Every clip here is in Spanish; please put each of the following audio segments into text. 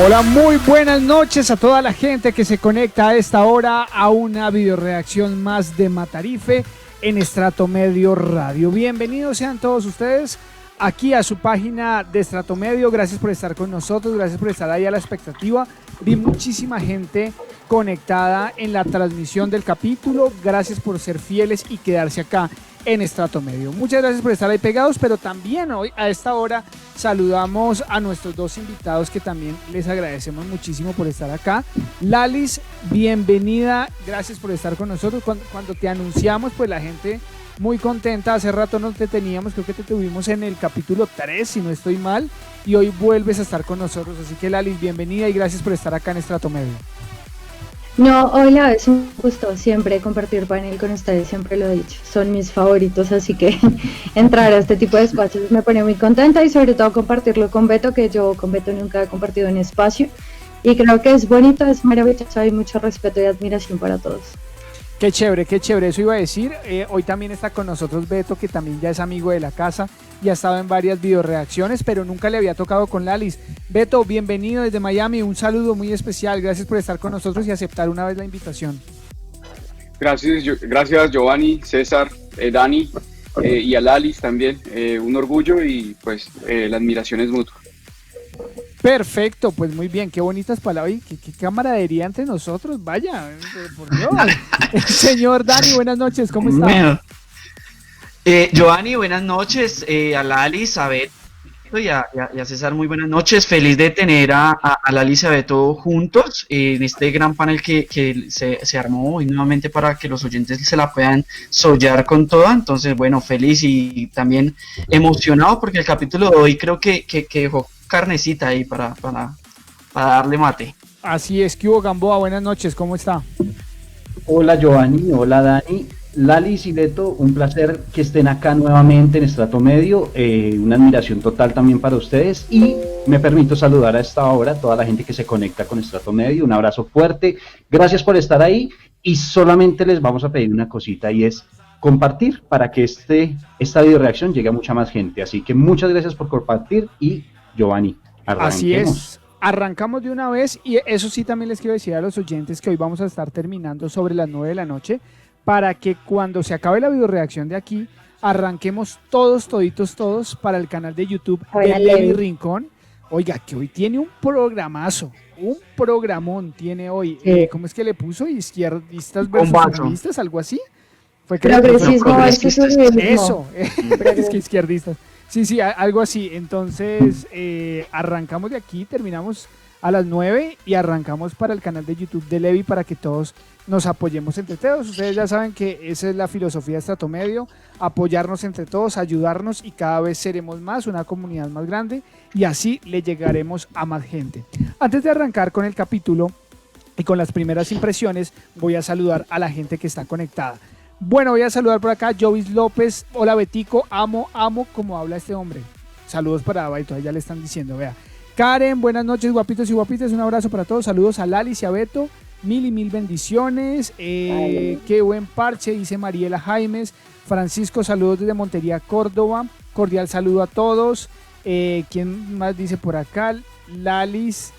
Hola, muy buenas noches a toda la gente que se conecta a esta hora a una videoreacción más de Matarife en Estrato Medio Radio. Bienvenidos sean todos ustedes aquí a su página de Estrato Medio. Gracias por estar con nosotros, gracias por estar ahí a la expectativa. Vi muchísima gente conectada en la transmisión del capítulo. Gracias por ser fieles y quedarse acá en Estrato Medio. Muchas gracias por estar ahí pegados, pero también hoy a esta hora saludamos a nuestros dos invitados que también les agradecemos muchísimo por estar acá. Lalis, bienvenida, gracias por estar con nosotros. Cuando te anunciamos, pues la gente muy contenta. Hace rato no te teníamos, creo que te tuvimos en el capítulo 3, si no estoy mal, y hoy vuelves a estar con nosotros. Así que Lalis, bienvenida y gracias por estar acá en Estrato Medio. No, hola, es un gusto siempre compartir panel con ustedes, siempre lo he dicho, son mis favoritos, así que entrar a este tipo de espacios me pone muy contenta y sobre todo compartirlo con Beto, que yo con Beto nunca he compartido un espacio y creo que es bonito, es maravilloso, hay mucho respeto y admiración para todos. Qué chévere, eso iba a decir. Hoy también está con nosotros Beto, que también ya es amigo de la casa y ha estado en varias videoreacciones, pero nunca le había tocado con Lalis. Beto, bienvenido desde Miami, un saludo muy especial, gracias por estar con nosotros y aceptar una vez la invitación. Gracias Giovanni, César, Dani y a Lalis también, un orgullo y pues la admiración es mutua. Perfecto, pues muy bien, qué bonitas palabras y qué camaradería entre nosotros, vaya, por Dios. Señor Dani, buenas noches, ¿cómo está? Bueno, Giovanni, buenas noches, a Lalis, a Beto y a César, muy buenas noches, feliz de tener a Lalis y a Beto juntos en este gran panel que se armó hoy nuevamente para que los oyentes se la puedan sollar con toda. Entonces bueno, feliz y también emocionado porque el capítulo de hoy creo que dejó carnecita ahí para darle mate. Así es, ¿qué hubo, Gamboa? Buenas noches, ¿cómo está? Hola Giovanni, hola Dani, Lalis y Beto, un placer que estén acá nuevamente en Estrato Medio, una admiración total también para ustedes y me permito saludar a esta hora a toda la gente que se conecta con Estrato Medio, un abrazo fuerte, gracias por estar ahí y solamente les vamos a pedir una cosita y es compartir para que esta videoreacción llegue a mucha más gente, así que muchas gracias por compartir y Giovanni, arranquemos. Así es, arrancamos de una vez y eso sí también les quiero decir a los oyentes que hoy vamos a estar terminando sobre las 9 de la noche para que cuando se acabe la videoreacción de aquí arranquemos todos para el canal de YouTube de Levi Rincón. Oiga, que hoy tiene un programazo, un programón tiene hoy, ¿cómo es que le puso? Izquierdistas versus uribistas, algo así. Fue que Progresismo versus uribismo. Eso, es que izquierdistas. Sí, algo así. Entonces, arrancamos de aquí, terminamos a las 9 y arrancamos para el canal de YouTube de Levi para que todos nos apoyemos entre todos. Ustedes ya saben que esa es la filosofía de Estrato Medio, apoyarnos entre todos, ayudarnos y cada vez seremos más, una comunidad más grande y así le llegaremos a más gente. Antes de arrancar con el capítulo y con las primeras impresiones, voy a saludar a la gente que está conectada. Bueno, voy a saludar por acá Jovis López. Hola Betico, amo como habla este hombre. Saludos para Baito, ya le están diciendo, vea. Karen, buenas noches guapitos y guapitas, un abrazo para todos. Saludos a Lalis y a Beto, mil bendiciones. Qué buen parche, dice Mariela Jaimes. Francisco, saludos desde Montería, Córdoba. Cordial saludo a todos. ¿Quién más dice por acá? Lalis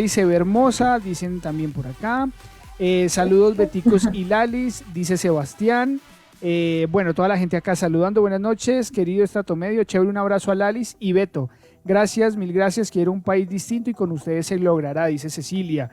se ve hermosa, dicen también por acá. Saludos Beticos y Lalis, dice Sebastián. Bueno, toda la gente acá saludando. Buenas noches, querido Estrato Medio. Chévere, un abrazo a Lalis y Beto. Gracias, mil gracias. Quiero un país distinto y con ustedes se logrará, dice Cecilia.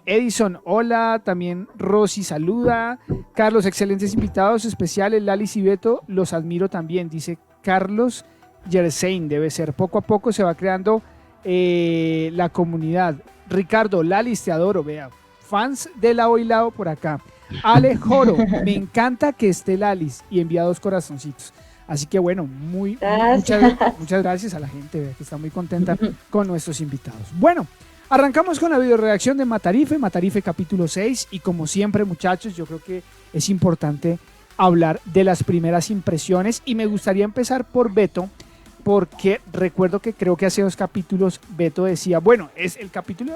Edison, hola. También Rosy saluda. Carlos, excelentes invitados especiales. Lalis y Beto, los admiro también, dice Carlos Yersein. Debe ser. Poco a poco se va creando la comunidad. Ricardo, Lalis, te adoro, vea. Fans de Lado y Lado por acá. Ale Joro, me encanta que esté Lalis y envía 2 corazoncitos. Así que bueno, muchas gracias a la gente que está muy contenta con nuestros invitados. Bueno, arrancamos con la videoreacción de Matarife capítulo 6 y como siempre muchachos, yo creo que es importante hablar de las primeras impresiones y me gustaría empezar por Beto porque recuerdo que creo que hace 2 capítulos Beto decía, bueno, es el capítulo,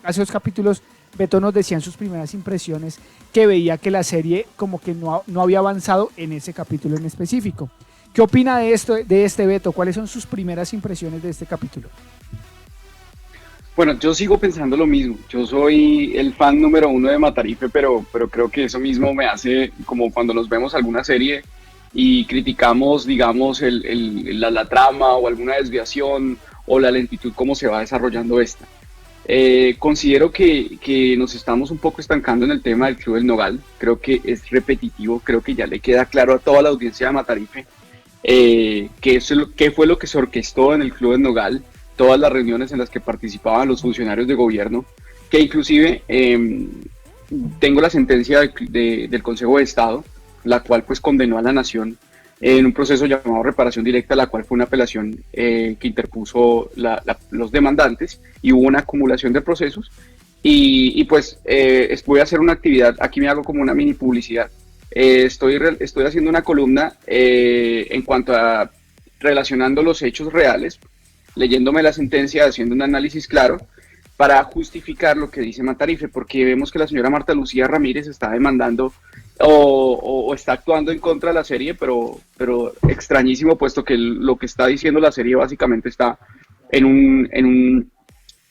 hace 2 capítulos Beto nos decía en sus primeras impresiones que veía que la serie como que no había avanzado en ese capítulo en específico. ¿Qué opina de esto, de este Beto? ¿Cuáles son sus primeras impresiones de este capítulo? Bueno, yo sigo pensando lo mismo. Yo soy el fan número uno de Matarife, pero creo que eso mismo me hace como cuando nos vemos alguna serie y criticamos, digamos, la trama o alguna desviación o la lentitud, cómo se va desarrollando esta. Considero que nos estamos un poco estancando en el tema del Club del Nogal. Creo que es repetitivo, creo que ya le queda claro a toda la audiencia de Matarife qué fue lo que se orquestó en el Club del Nogal, todas las reuniones en las que participaban los funcionarios de gobierno, que inclusive tengo la sentencia del Consejo de Estado, la cual pues condenó a la nación en un proceso llamado reparación directa, la cual fue una apelación que interpuso los demandantes, y hubo una acumulación de procesos, y pues voy a hacer una actividad, aquí me hago como una mini publicidad. Estoy haciendo una columna en cuanto a relacionando los hechos reales, leyéndome la sentencia, haciendo un análisis claro para justificar lo que dice Matarife, porque vemos que la señora Marta Lucía Ramírez está demandando o está actuando en contra de la serie, pero extrañísimo, puesto que lo que está diciendo la serie básicamente está en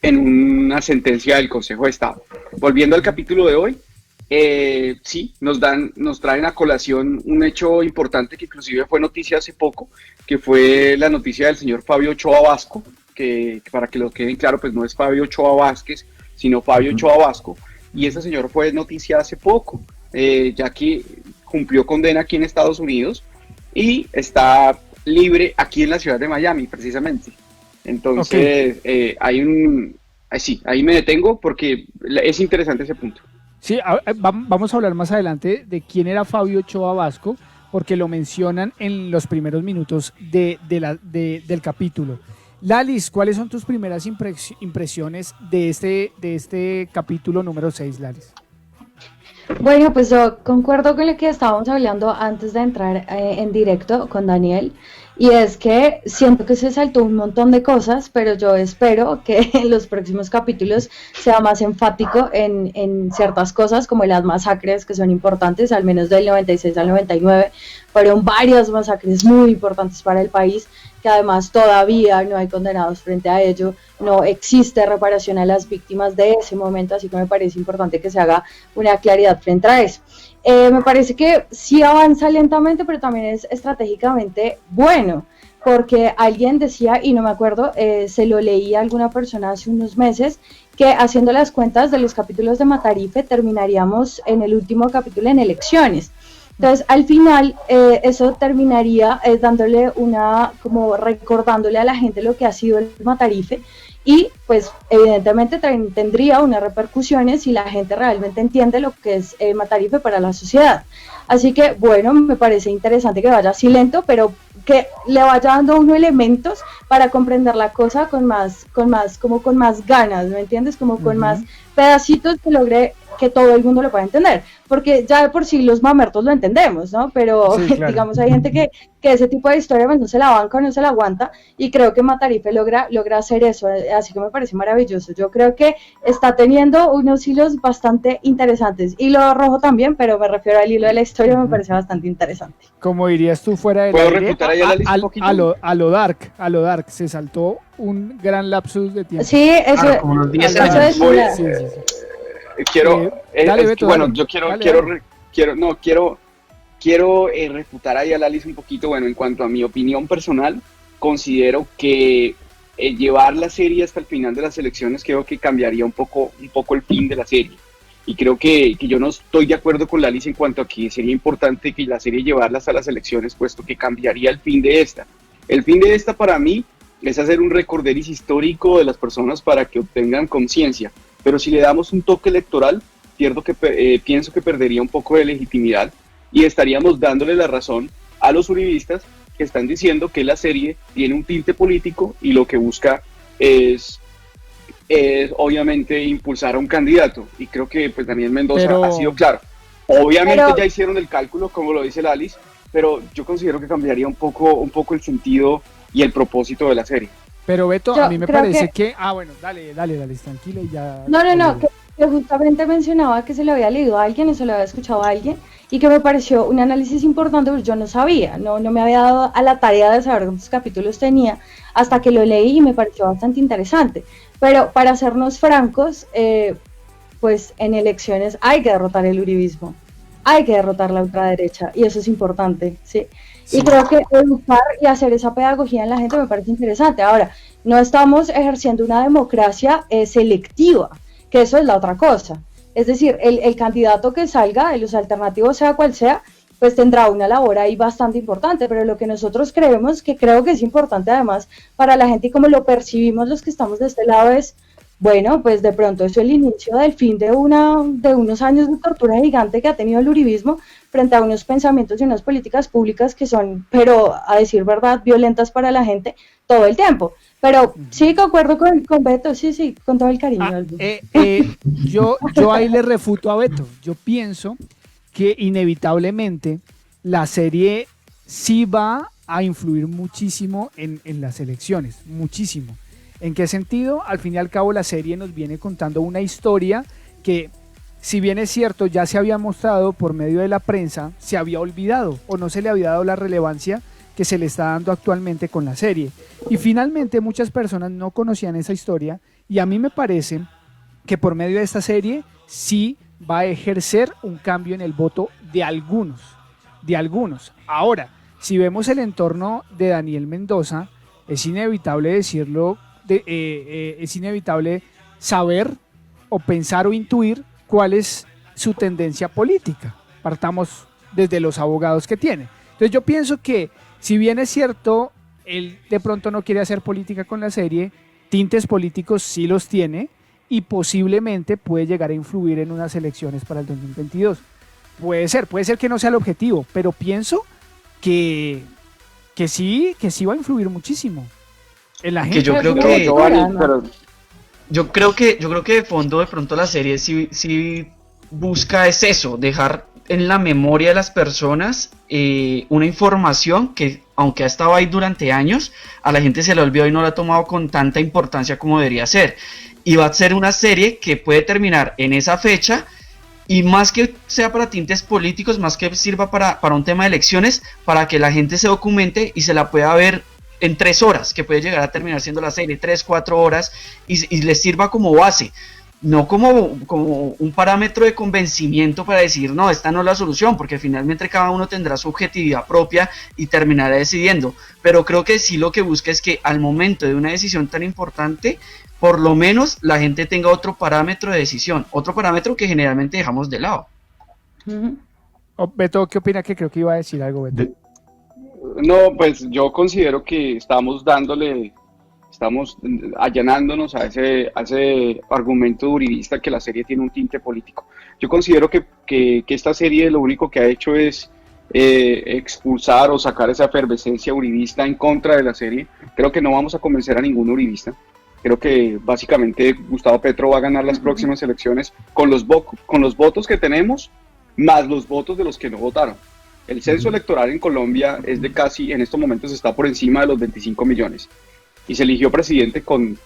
una sentencia del Consejo de Estado. Volviendo al capítulo de hoy, sí, nos traen a colación un hecho importante que inclusive fue noticia hace poco, que fue la noticia del señor Fabio Ochoa Vasco, que para que lo queden claro, pues no es Fabio Ochoa Vázquez, sino Fabio Ochoa Vasco, y ese señor fue noticia hace poco, ya que cumplió condena aquí en Estados Unidos y está libre aquí en la ciudad de Miami, precisamente. Entonces, sí, ahí me detengo porque es interesante ese punto. Sí, vamos a hablar más adelante de quién era Fabio Ochoa Vasco, porque lo mencionan en los primeros minutos del capítulo. Lalis, ¿cuáles son tus primeras impresiones de este capítulo número 6, Lalis? Bueno, pues yo concuerdo con lo que estábamos hablando antes de entrar en directo con Daniel, y es que siento que se saltó un montón de cosas, pero yo espero que en los próximos capítulos sea más enfático en ciertas cosas, como las masacres que son importantes, al menos del 96 al 99, fueron varias masacres muy importantes para el país, que además todavía no hay condenados frente a ello, no existe reparación a las víctimas de ese momento, así que me parece importante que se haga una claridad frente a eso. Me parece que sí avanza lentamente, pero también es estratégicamente bueno, porque alguien decía, y no me acuerdo, se lo leí a alguna persona hace unos meses, que haciendo las cuentas de los capítulos de Matarife terminaríamos en el último capítulo en elecciones. Entonces, al final, eso terminaría dándole como recordándole a la gente lo que ha sido el Matarife, y pues evidentemente tendría unas repercusiones si la gente realmente entiende lo que es Matarife para la sociedad. Así que bueno, me parece interesante que vaya así lento, pero que le vaya dando unos elementos para comprender la cosa con más ganas, ¿me entiendes? Como con más pedacitos que logre que todo el mundo lo pueda entender, porque ya de por sí los mamertos lo entendemos, ¿no? Pero sí, claro. Digamos, hay gente que ese tipo de historia pues no se la banca, no se la aguanta, y creo que Matarife logra hacer eso, así que me parece maravilloso. Yo creo que está teniendo unos hilos bastante interesantes, hilo rojo también, pero me refiero al hilo de la historia, me parece bastante interesante. Como dirías tú fuera del aire, a lo dark, se saltó un gran lapsus de tiempo. Sí, eso, como unos 10 eso años. es Quiero refutar ahí a Lalis un poquito. Bueno, en cuanto a mi opinión personal, considero que llevar la serie hasta el final de las elecciones creo que cambiaría un poco el fin de la serie, y creo que yo no estoy de acuerdo con Lalis en cuanto a que sería importante que la serie llevarla hasta las elecciones, puesto que cambiaría el fin de esta. El fin de esta para mí es hacer un recorderis histórico de las personas para que obtengan conciencia, pero si le damos un toque electoral, pienso que perdería un poco de legitimidad y estaríamos dándole la razón a los uribistas que están diciendo que la serie tiene un tinte político y lo que busca es obviamente impulsar a un candidato, y creo que pues Daniel Mendoza ha sido claro. Obviamente ya hicieron el cálculo, como lo dice Lalis, pero yo considero que cambiaría un poco el sentido y el propósito de la serie. Pero Beto, a mí me parece que... bueno, dale, tranquila y ya... No, que justamente mencionaba que se lo había leído a alguien o se lo había escuchado a alguien, y que me pareció un análisis importante, porque yo no sabía, no me había dado a la tarea de saber cuántos capítulos tenía, hasta que lo leí y me pareció bastante interesante. Pero para sernos francos, pues en elecciones hay que derrotar el uribismo, hay que derrotar la ultraderecha, y eso es importante, ¿sí? Sí. Y creo que educar y hacer esa pedagogía en la gente me parece interesante. Ahora, no estamos ejerciendo una democracia selectiva, que eso es la otra cosa. Es decir, el candidato que salga, de los alternativos, sea cual sea, pues tendrá una labor ahí bastante importante, pero lo que nosotros creemos, que creo que es importante además para la gente y como lo percibimos los que estamos de este lado es, bueno, pues de pronto eso es el inicio del fin de unos años de tortura gigante que ha tenido el uribismo frente a unos pensamientos y unas políticas públicas que son, pero a decir verdad, violentas para la gente todo el tiempo. Pero sí, concuerdo con Beto, sí, con todo el cariño. Yo ahí le refuto a Beto. Yo pienso que inevitablemente la serie sí va a influir muchísimo en las elecciones, muchísimo. ¿En qué sentido? Al fin y al cabo la serie nos viene contando una historia que, si bien es cierto, ya se había mostrado por medio de la prensa, se había olvidado o no se le había dado la relevancia que se le está dando actualmente con la serie. Y finalmente muchas personas no conocían esa historia y a mí me parece que por medio de esta serie sí va a ejercer un cambio en el voto de algunos. Ahora, si vemos el entorno de Daniel Mendoza, es inevitable decirlo, es inevitable saber o pensar o intuir cuál es su tendencia política. Partamos desde los abogados que tiene. Entonces yo pienso que, si bien es cierto, él de pronto no quiere hacer política con la serie, tintes políticos sí los tiene y posiblemente puede llegar a influir en unas elecciones para el 2022. Puede ser que no sea el objetivo, pero pienso que sí va a influir muchísimo en la gente. Que yo creo que de fondo de pronto la serie sí busca es eso, dejar en la memoria de las personas una información que, aunque ha estado ahí durante años, a la gente se le olvidó y no la ha tomado con tanta importancia como debería ser. Y va a ser una serie que puede terminar en esa fecha, y más que sea para tintes políticos, más que sirva para un tema de elecciones, para que la gente se documente y se la pueda ver en 3 horas, que puede llegar a terminar siendo la serie 3-4 horas, y les sirva como base, no como un parámetro de convencimiento para decir, no, esta no es la solución, porque finalmente cada uno tendrá su objetividad propia y terminará decidiendo. Pero creo que sí lo que busca es que al momento de una decisión tan importante, por lo menos la gente tenga otro parámetro de decisión, otro parámetro que generalmente dejamos de lado. Beto, ¿qué opina? Que creo que iba a decir algo, Beto. No, pues yo considero que estamos allanándonos a ese argumento uribista que la serie tiene un tinte político. Yo considero que esta serie lo único que ha hecho es expulsar o sacar esa efervescencia uribista en contra de la serie. Creo que no vamos a convencer a ningún uribista. Creo que básicamente Gustavo Petro va a ganar las próximas elecciones con los votos que tenemos, más los votos de los que no votaron. El censo electoral en Colombia es de casi, en estos momentos está por encima de los 25 millones. Y se eligió presidente con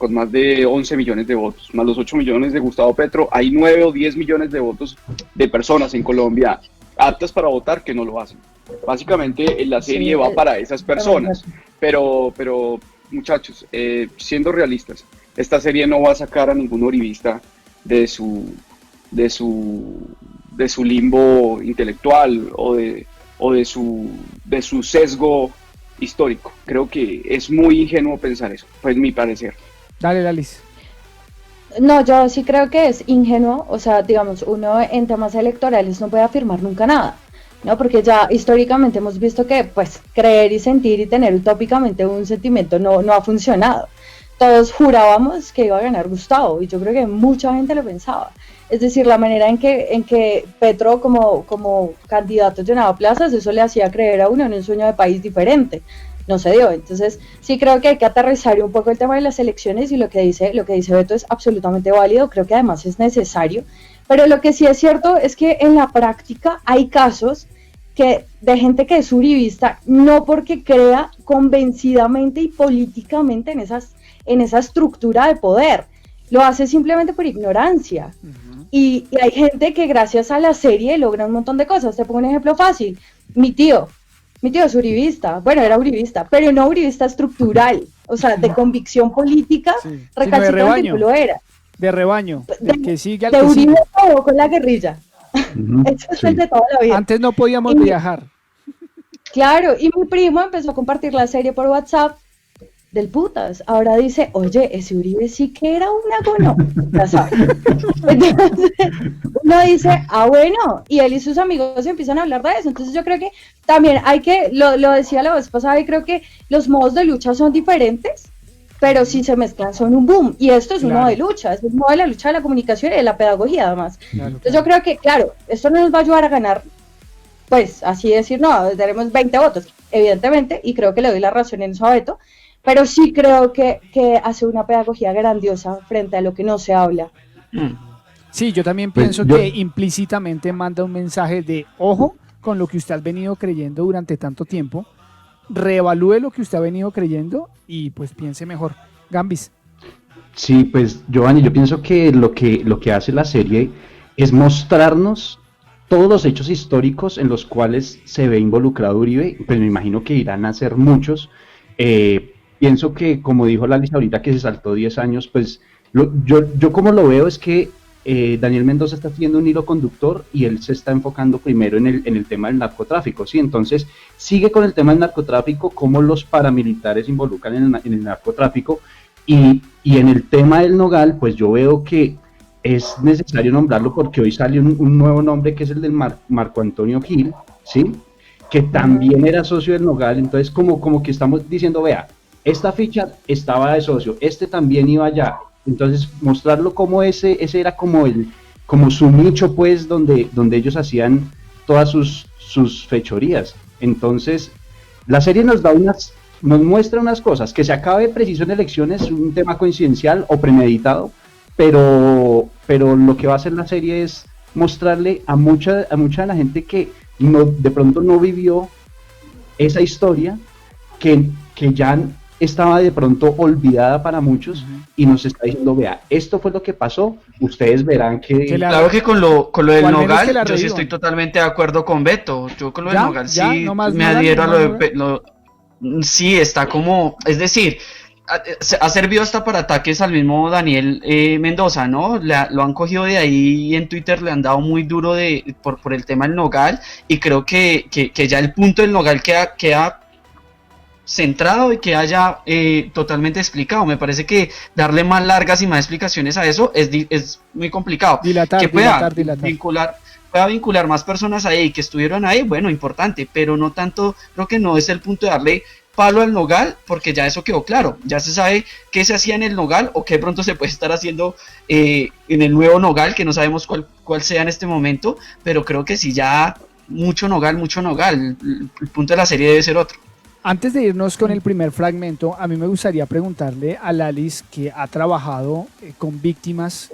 más de 11 millones de votos, más los 8 millones de Gustavo Petro. Hay 9 o 10 millones de votos de personas en Colombia aptas para votar que no lo hacen. Básicamente la serie va para esas personas. Pero muchachos, siendo realistas, esta serie no va a sacar a ningún uribista de su limbo intelectual o de su sesgo histórico. Creo que es muy ingenuo pensar eso, pues mi parecer. Dale, Lalis. No, yo sí creo que es ingenuo, o sea, digamos, uno en temas electorales no puede afirmar nunca nada, ¿no? Porque ya históricamente hemos visto que, pues, creer y sentir y tener utópicamente un sentimiento no ha funcionado. Todos jurábamos que iba a ganar Gustavo, y yo creo que mucha gente lo pensaba. Es decir, la manera en que Petro como candidato llenaba plazas, eso le hacía creer a uno en un sueño de país diferente. No se dio. Entonces, sí creo que hay que aterrizar un poco el tema de las elecciones, y lo que dice Beto es absolutamente válido, creo que además es necesario. Pero lo que sí es cierto es que en la práctica hay casos de gente que es uribista, no porque crea convencidamente y políticamente en esa estructura de poder, lo hace simplemente por ignorancia. y hay gente que gracias a la serie logra un montón de cosas. Te pongo un ejemplo fácil. Mi tío es uribista, bueno, era uribista, pero no uribista estructural, o sea, de convicción política, Sí, recalcitrante que lo era. de rebaño, De- que sigue al De que sigue. Uribe acabó con la guerrilla. Ujú, Eso es sí. el de toda la vida. Antes no podíamos Y- viajar. Claro, y mi primo empezó a compartir la serie por WhatsApp del putas. Ahora dice, oye, ese Uribe sí que era una gono. Ya sabes. Entonces, uno dice, ah, bueno, y él y sus amigos empiezan a hablar de eso. Entonces yo creo que también hay que, lo decía la vez pasada, y creo que los modos de lucha son diferentes, pero si se mezclan son un boom. Y esto es un Claro. modo de lucha, es un modo de la lucha de la comunicación y de la pedagogía además. Claro, Entonces yo creo que, claro, esto no nos va a ayudar a ganar, pues así decir, no, tenemos 20 votos, evidentemente, y creo que le doy la razón en eso a Beto, pero sí creo que hace una pedagogía grandiosa frente a lo que no se habla. Mm. Sí, yo también Pues pienso yo- que implícitamente manda un mensaje de ojo con lo que usted ha venido creyendo durante tanto tiempo, reevalúe lo que usted ha venido creyendo y pues piense mejor. Gambis. Sí, pues Giovanni, yo pienso que lo que hace la serie es mostrarnos todos los hechos históricos en los cuales se ve involucrado Uribe, pues me imagino que irán a ser muchos. Pienso que, como dijo Lalis ahorita, que se saltó 10 años, pues yo como lo veo es que Daniel Mendoza está haciendo un hilo conductor y él se está enfocando primero en el tema del narcotráfico, ¿sí? Entonces sigue con el tema del narcotráfico, cómo los paramilitares involucran en el narcotráfico, y en el tema del Nogal, pues yo veo que es necesario nombrarlo porque hoy sale un nuevo nombre que es el del Marco Antonio Gil, ¿sí? Que también era socio del Nogal. Entonces como que estamos diciendo, vea, esta ficha estaba de socio, este también iba allá. Entonces mostrarlo como ese era como su nicho, pues, donde ellos hacían todas sus fechorías. Entonces la serie nos muestra unas cosas. Que se acabe preciso en elecciones, un tema coincidencial o premeditado, pero lo que va a hacer la serie es mostrarle a mucha de la gente que de pronto no vivió esa historia, que ya estaba de pronto olvidada para muchos, y nos está diciendo, vea, esto fue lo que pasó, ustedes verán que... Claro que con lo del O al menos Nogal, que la yo sí revivan. estoy totalmente de acuerdo con Beto. Yo con lo del ¿Ya? Nogal ¿Ya? sí ¿No más me Nogal? adhiero a ¿No lo más de... Sí, está como... Es decir, ha servido hasta para ataques al mismo Daniel Mendoza, ¿no? Lo han cogido de ahí y en Twitter le han dado muy duro por el tema del Nogal, y creo que ya el punto del Nogal queda centrado y que haya totalmente explicado. Me parece que darle más largas y más explicaciones a eso es muy complicado. Dilatar, Que pueda dilatar. pueda vincular más personas ahí que estuvieron ahí, bueno, importante, pero no tanto, creo que no es el punto de darle palo al Nogal, porque ya eso quedó claro, ya se sabe qué se hacía en el Nogal o qué pronto se puede estar haciendo en el nuevo Nogal, que no sabemos cuál sea en este momento, pero creo que sí, ya mucho Nogal, el punto de la serie debe ser otro. Antes de irnos con el primer fragmento, a mí me gustaría preguntarle a Lalis, que ha trabajado con víctimas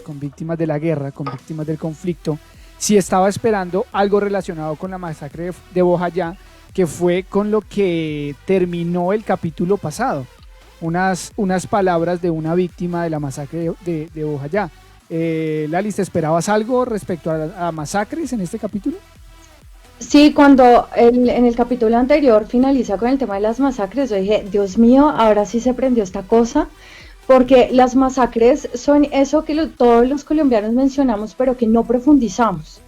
de la guerra, con víctimas del conflicto, si estaba esperando algo relacionado con la masacre de Bojayá, que fue con lo que terminó el capítulo pasado. Unas palabras de una víctima de la masacre de Bojayá. Lalis, ¿te esperabas algo respecto a masacres en este capítulo? Sí, cuando en el capítulo anterior finaliza con el tema de las masacres, yo dije, Dios mío, ahora sí se prendió esta cosa, porque las masacres son eso que todos los colombianos mencionamos, pero que no profundizamos.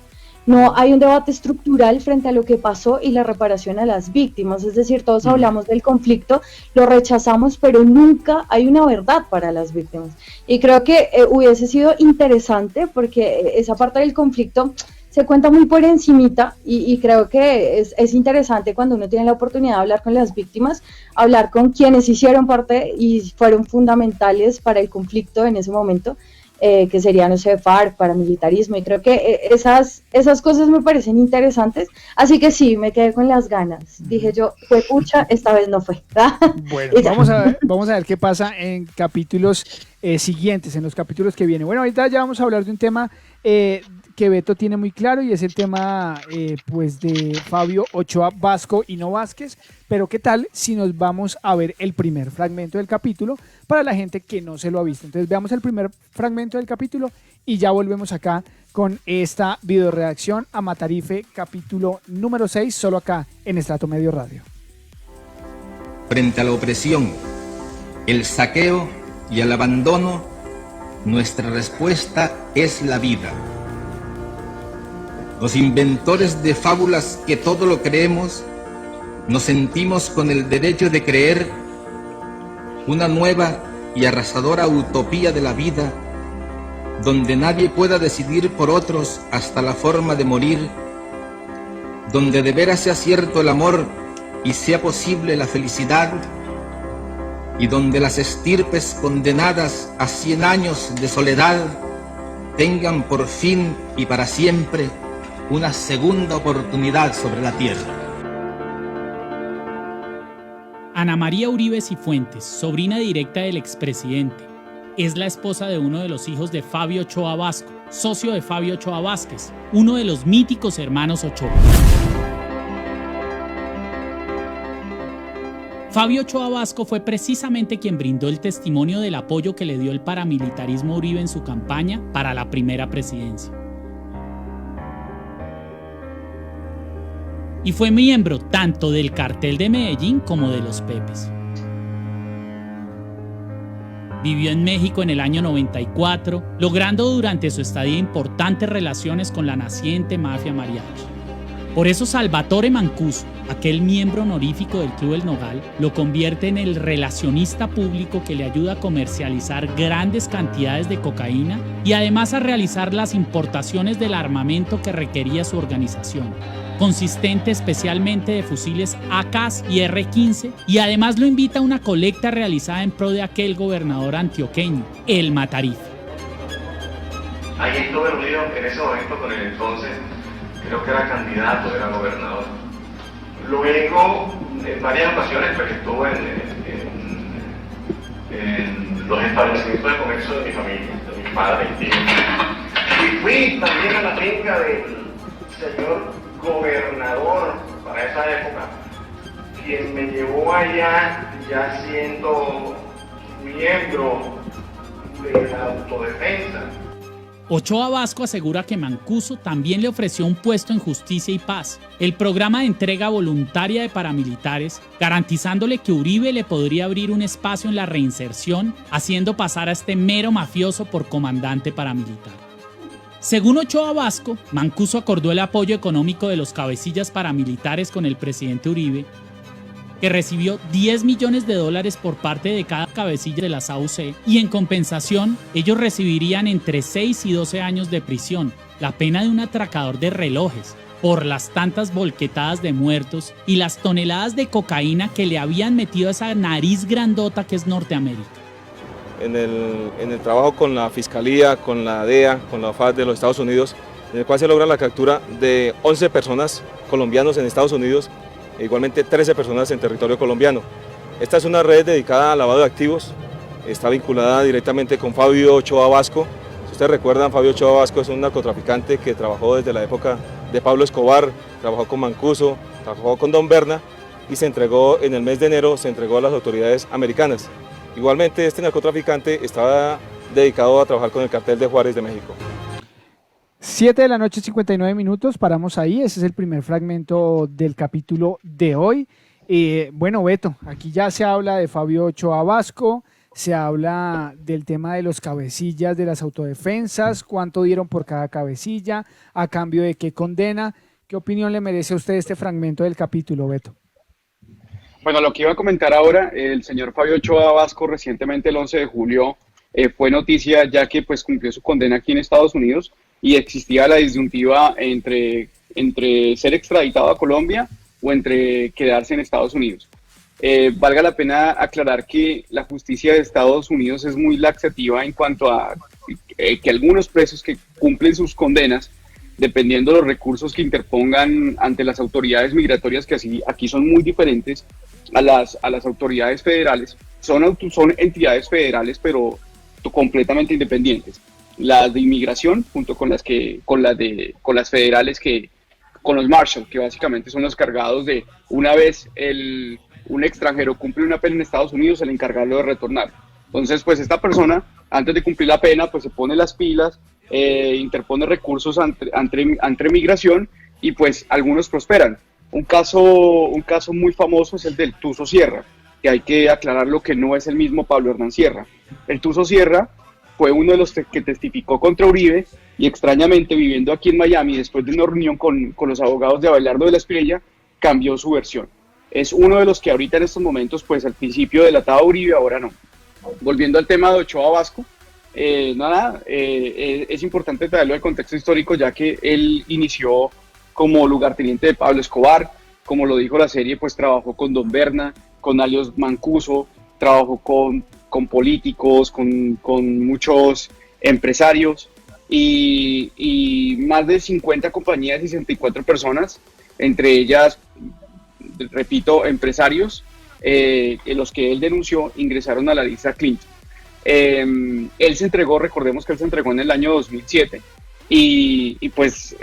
No hay un debate estructural frente a lo que pasó y la reparación a las víctimas, es decir, todos hablamos del conflicto, lo rechazamos, pero nunca hay una verdad para las víctimas. Y creo que hubiese sido interesante, porque esa parte del conflicto se cuenta muy por encimita, y creo que es interesante cuando uno tiene la oportunidad de hablar con las víctimas, hablar con quienes hicieron parte y fueron fundamentales para el conflicto en ese momento, que sería, no sé, FARC, paramilitarismo, y creo que esas cosas me parecen interesantes, así que sí, me quedé con las ganas. Dije yo, fue pucha, esta vez no fue. Bueno, vamos a ver qué pasa en capítulos siguientes, en los capítulos que vienen. Bueno, ahorita ya vamos a hablar de un tema que Beto tiene muy claro, y es el tema pues de Fabio Ochoa Vasco y no Vázquez. Pero qué tal si nos vamos a ver el primer fragmento del capítulo para la gente que no se lo ha visto. Entonces veamos el primer fragmento del capítulo y ya volvemos acá con esta videoreacción a Matarife, capítulo número 6, solo acá en Estrato Medio Radio. Frente a la opresión, el saqueo y el abandono, nuestra respuesta es la vida. Los inventores de fábulas que todo lo creemos, nos sentimos con el derecho de creer una nueva y arrasadora utopía de la vida, donde nadie pueda decidir por otros hasta la forma de morir, donde de veras sea cierto el amor y sea posible la felicidad, y donde las estirpes condenadas a 100 años de soledad tengan por fin y para siempre una segunda oportunidad sobre la tierra. Ana María Uribe Cifuentes, sobrina directa del expresidente, es la esposa de uno de los hijos de Fabio Ochoa Vasco, socio de Fabio Ochoa Vázquez, uno de los míticos hermanos Ochoa. Fabio Ochoa Vasco fue precisamente quien brindó el testimonio del apoyo que le dio el paramilitarismo Uribe en su campaña para la primera presidencia. Y fue miembro tanto del Cartel de Medellín como de los Pepes. Vivió en México en el año 94, logrando durante su estadía importantes relaciones con la naciente mafia mariachi. Por eso Salvatore Mancuso, aquel miembro honorífico del Club El Nogal, lo convierte en el relacionista público que le ayuda a comercializar grandes cantidades de cocaína y además a realizar las importaciones del armamento que requería su organización, consistente especialmente de fusiles AK y R-15, y además lo invita a una colecta realizada en pro de aquel gobernador antioqueño, el Matarife. Ahí estuve reunido en ese momento con el entonces, creo que era candidato, era gobernador. Luego, en varias ocasiones, pues estuve en los establecimientos de comercio de mi familia, de mis padres y tíos. Y fui también a la finca del señor gobernador para esa época, quien me llevó allá ya siendo miembro de la autodefensa. Ochoa Vasco asegura que Mancuso también le ofreció un puesto en Justicia y Paz, el programa de entrega voluntaria de paramilitares, garantizándole que Uribe le podría abrir un espacio en la reinserción, haciendo pasar a este mero mafioso por comandante paramilitar. Según Ochoa Vasco, Mancuso acordó el apoyo económico de los cabecillas paramilitares con el presidente Uribe, que recibió $10 millones por parte de cada cabecilla de las AUC, y en compensación ellos recibirían entre 6 y 12 años de prisión, la pena de un atracador de relojes, por las tantas volquetadas de muertos y las toneladas de cocaína que le habían metido a esa nariz grandota que es Norteamérica. En el trabajo con la Fiscalía, con la DEA, con la FARC de los Estados Unidos, en el cual se logra la captura de 11 personas colombianos en Estados Unidos, e igualmente 13 personas en territorio colombiano. Esta es una red dedicada al lavado de activos, está vinculada directamente con Fabio Ochoa Vasco. Si ustedes recuerdan, Fabio Ochoa Vasco es un narcotraficante que trabajó desde la época de Pablo Escobar, trabajó con Mancuso, trabajó con Don Berna y se entregó en el mes de enero, se entregó a las autoridades americanas. Igualmente este narcotraficante estaba dedicado a trabajar con el cartel de Juárez de México. 7 de la noche, 59 minutos, paramos ahí. Ese es el primer fragmento del capítulo de hoy. Bueno, Beto, aquí ya se habla de Fabio Ochoa Vasco, se habla del tema de los cabecillas de las autodefensas, cuánto dieron por cada cabecilla, a cambio de qué condena. ¿Qué opinión le merece a usted este fragmento del capítulo, Beto? Bueno, lo que iba a comentar ahora, el señor Fabio Ochoa Vasco recientemente el 11 de julio fue noticia ya que pues cumplió su condena aquí en Estados Unidos y existía la disyuntiva entre ser extraditado a Colombia o entre quedarse en Estados Unidos. Valga la pena aclarar que la justicia de Estados Unidos es muy laxativa en cuanto a que algunos presos que cumplen sus condenas, dependiendo de los recursos que interpongan ante las autoridades migratorias, que aquí son muy diferentes a las autoridades federales, son entidades federales pero completamente independientes. Las de inmigración junto con las federales, con los Marshall, que básicamente son los cargados de, una vez un extranjero cumple una pena en Estados Unidos, el encargado de retornar. Entonces, pues esta persona, antes de cumplir la pena, pues se pone las pilas interpone recursos ante migración y pues algunos prosperan. Un caso muy famoso es el del Tuzo Sierra, que hay que aclararlo que no es el mismo Pablo Hernán Sierra. El Tuzo Sierra fue uno de los que testificó contra Uribe y extrañamente viviendo aquí en Miami, después de una reunión con los abogados de Abelardo de la Espriella, cambió su versión. Es uno de los que ahorita en estos momentos, pues al principio delataba a Uribe, ahora no. Volviendo al tema de Ochoa Vasco, es importante traerlo al contexto histórico, ya que él inició como lugarteniente de Pablo Escobar, como lo dijo la serie, pues trabajó con Don Berna, con alias Mancuso, trabajó con políticos, con muchos empresarios y más de 50 compañías y 64 personas, entre ellas, repito, empresarios, los que él denunció ingresaron a la lista Clinton. Él se entregó, recordemos que él se entregó en el año 2007 y pues,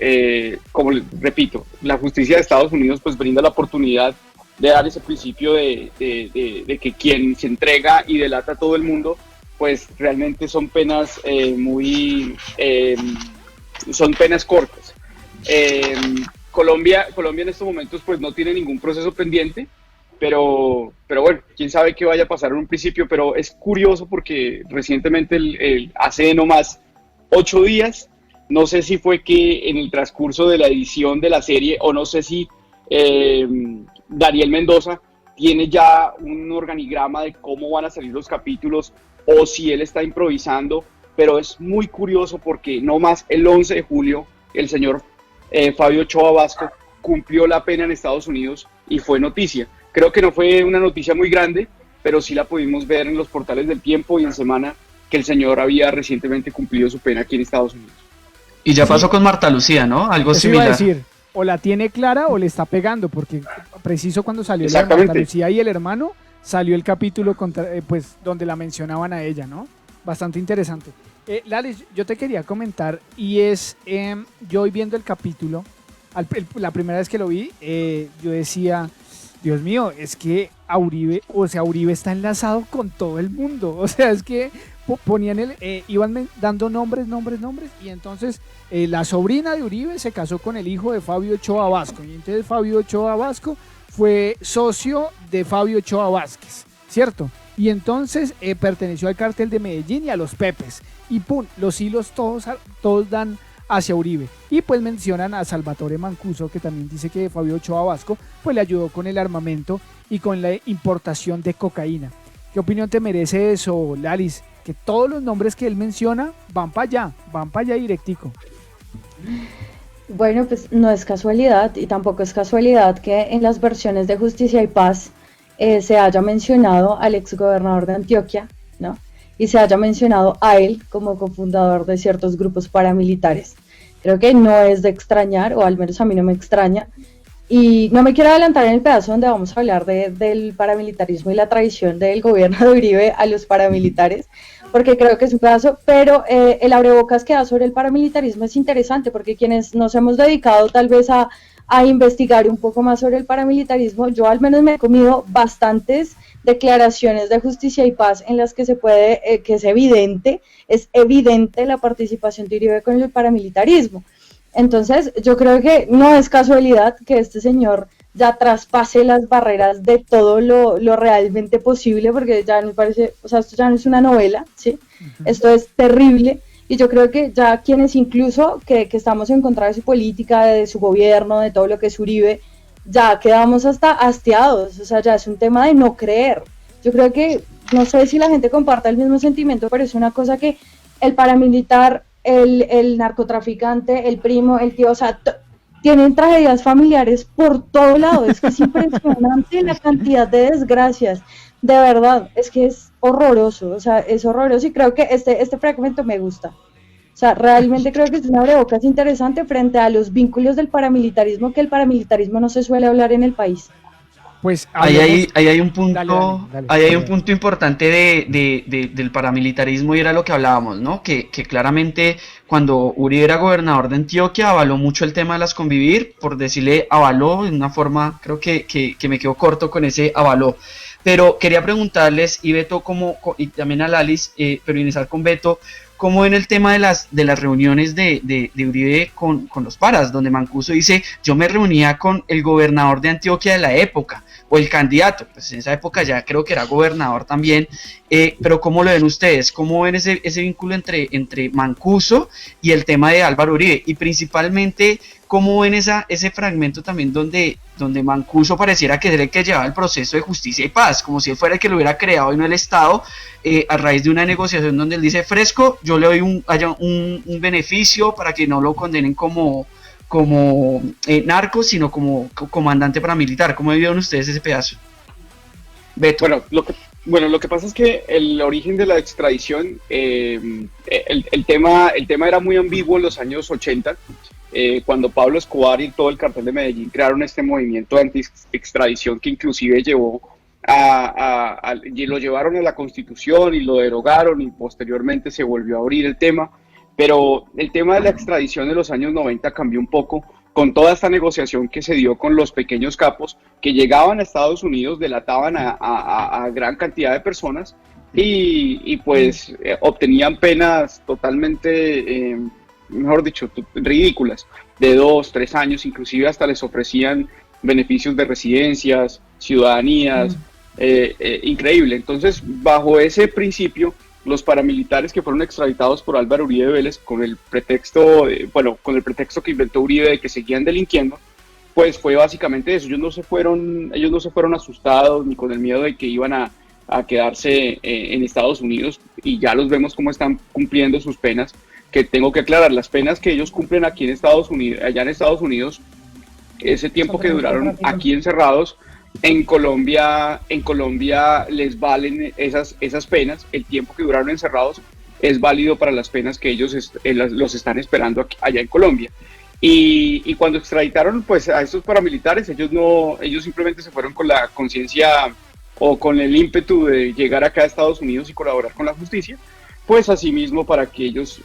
como repito, la justicia de Estados Unidos pues brinda la oportunidad de dar ese principio de que quien se entrega y delata a todo el mundo, pues realmente son penas son penas cortas. Colombia en estos momentos pues no tiene ningún proceso pendiente, pero bueno, quién sabe qué vaya a pasar en un principio, pero es curioso porque recientemente, hace nomás 8 días, no sé si fue que en el transcurso de la edición de la serie, o no sé si Daniel Mendoza tiene ya un organigrama de cómo van a salir los capítulos, o si él está improvisando, pero es muy curioso porque no más el 11 de julio el señor Fabio Ochoa Vasco cumplió la pena en Estados Unidos y fue noticia. Creo que no fue una noticia muy grande, pero sí la pudimos ver en los portales del Tiempo y en Semana, que el señor había recientemente cumplido su pena aquí en Estados Unidos. Y ya pasó con Marta Lucía, ¿no? Algo Eso similar. iba a decir, o la tiene clara o le está pegando, porque preciso cuando salió la de Marta Lucía y el hermano, salió el capítulo pues donde la mencionaban a ella, ¿no? Bastante interesante. Lali, yo te quería comentar, y es, yo hoy viendo el capítulo, la primera vez que lo vi, yo decía, Dios mío, es que Uribe está enlazado con todo el mundo, o sea, es que iban dando nombres, y entonces la sobrina de Uribe se casó con el hijo de Fabio Ochoa Vasco, y entonces Fabio Ochoa Vasco fue socio de Fabio Ochoa Vázquez, ¿cierto? Y entonces perteneció al cártel de Medellín y a los Pepes, y pum, los hilos todos dan hacia Uribe, y pues mencionan a Salvatore Mancuso, que también dice que Fabio Ochoa Vasco pues le ayudó con el armamento y con la importación de cocaína. ¿Qué opinión te merece eso, Lalis? Que todos los nombres que él menciona van para allá directico. Bueno, pues no es casualidad, y tampoco es casualidad que en las versiones de Justicia y Paz se haya mencionado al exgobernador de Antioquia, ¿no? Y se haya mencionado a él como cofundador de ciertos grupos paramilitares. Creo que no es de extrañar, o al menos a mí no me extraña, y no me quiero adelantar en el pedazo donde vamos a hablar del paramilitarismo y la traición del gobierno de Uribe a los paramilitares, porque creo que es un pedazo, pero el abrebocas que da sobre el paramilitarismo es interesante, porque quienes nos hemos dedicado tal vez a investigar un poco más sobre el paramilitarismo, yo al menos me he comido bastantes declaraciones de Justicia y Paz en las que que es evidente la participación de Uribe con el paramilitarismo. Entonces, yo creo que no es casualidad que este señor ya traspase las barreras de todo lo realmente posible, porque ya me parece, o sea, esto ya no es una novela, ¿sí? Esto es terrible, y yo creo que ya quienes incluso que estamos en contra de su política, de su gobierno, de todo lo que es Uribe, ya quedamos hasta hastiados, o sea, ya es un tema de no creer. Yo creo que, no sé si la gente comparta el mismo sentimiento, pero es una cosa que el paramilitar, el narcotraficante, el primo, el tío, o sea, tienen tragedias familiares por todo lado. Es que es impresionante la cantidad de desgracias, de verdad, es que es horroroso, o sea, es horroroso, y creo que este fragmento me gusta. O sea, realmente creo que es una abrebocas interesante frente a los vínculos del paramilitarismo, que el paramilitarismo no se suele hablar en el país. Pues ahí hay un punto, dale, ahí hay un punto importante del paramilitarismo, y era lo que hablábamos, ¿no? Que claramente cuando Uribe era gobernador de Antioquia avaló mucho el tema de las convivir, por decirle avaló de una forma, creo que me quedo corto con ese avaló. Pero quería preguntarles, y Beto y también a Lalis, pero iniciar con Beto, cómo ven el tema de las reuniones de Uribe con los paras, donde Mancuso dice, yo me reunía con el gobernador de Antioquia de la época, o el candidato, pues en esa época ya creo que era gobernador también, pero ¿cómo lo ven ustedes? ¿Cómo ven ese vínculo entre Mancuso y el tema de Álvaro Uribe? Y principalmente, ¿cómo ven ese fragmento también donde Mancuso pareciera que era el que llevaba el proceso de justicia y paz, como si él fuera el que lo hubiera creado y no el Estado, a raíz de una negociación donde él dice, fresco, yo le doy un beneficio para que no lo condenen como narco, sino como comandante paramilitar? ¿Cómo vieron ustedes ese pedazo? Beto. Bueno, lo que pasa es que el origen de la extradición, el tema era muy ambiguo en los años 80, cuando Pablo Escobar y todo el cartel de Medellín crearon este movimiento anti-extradición que inclusive llevó lo llevaron a la Constitución y lo derogaron, y posteriormente se volvió a abrir el tema. Pero el tema de la extradición en los años 90 cambió un poco con toda esta negociación que se dio con los pequeños capos que llegaban a Estados Unidos, delataban a gran cantidad de personas y pues obtenían penas totalmente, mejor dicho, ridículas, de 2, 3 años, inclusive hasta les ofrecían beneficios de residencias, ciudadanías, increíble. Entonces, bajo ese principio, los paramilitares que fueron extraditados por Álvaro Uribe Vélez con el pretexto que inventó Uribe de que seguían delinquiendo, pues fue básicamente eso. Ellos no se fueron asustados ni con el miedo de que iban a quedarse en Estados Unidos, y ya los vemos cómo están cumpliendo sus penas, que tengo que aclarar, las penas que ellos cumplen aquí en Estados Unidos, allá en Estados Unidos, ese tiempo que duraron aquí encerrados, en Colombia les valen esas penas. El tiempo que duraron encerrados es válido para las penas que ellos los están esperando allá en Colombia. Y cuando extraditaron pues a estos paramilitares, ellos simplemente se fueron con la conciencia o con el ímpetu de llegar acá a Estados Unidos y colaborar con la justicia, pues asimismo para que ellos,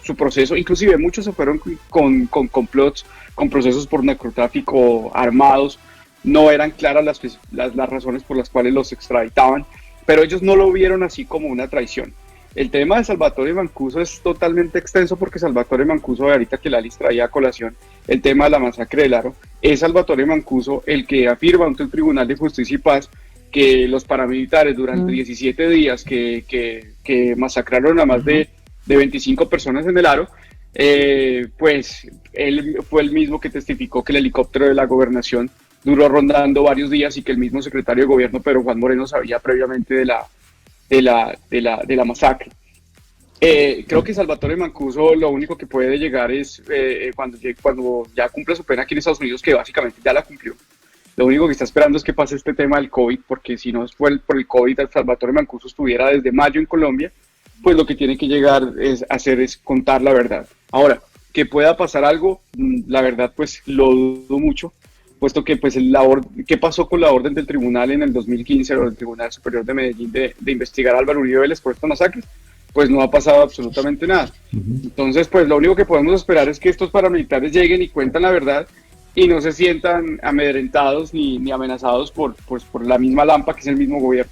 su proceso, inclusive muchos se fueron con complots, con procesos por narcotráfico armados. No eran claras las razones por las cuales los extraditaban, pero ellos no lo vieron así como una traición. El tema de Salvatore Mancuso es totalmente extenso, porque Salvatore Mancuso, ahorita que Lalis traía a colación el tema de la masacre del Aro, es Salvatore Mancuso el que afirma ante el Tribunal de Justicia y Paz que los paramilitares durante 17 días que masacraron a más de 25 personas en el Aro, pues él fue el mismo que testificó que el helicóptero de la gobernación duró rondando varios días y que el mismo secretario de gobierno, Pedro Juan Moreno, sabía previamente de la masacre. Creo que Salvatore Mancuso lo único que puede llegar es cuando ya cumple su pena aquí en Estados Unidos, que básicamente ya la cumplió. Lo único que está esperando es que pase este tema del COVID, porque si no fue por el COVID, Salvatore Mancuso estuviera desde mayo en Colombia, pues lo que tiene que llegar a hacer es contar la verdad. Ahora, que pueda pasar algo, la verdad pues lo dudo mucho, puesto que pues ¿qué pasó con la orden del tribunal en el 2015, o del Tribunal Superior de Medellín, de investigar a Álvaro Uribe Vélez por estas masacres? Pues no ha pasado absolutamente nada. Entonces, pues lo único que podemos esperar es que estos paramilitares lleguen y cuentan la verdad y no se sientan amedrentados ni amenazados por la misma Lampa, que es el mismo gobierno.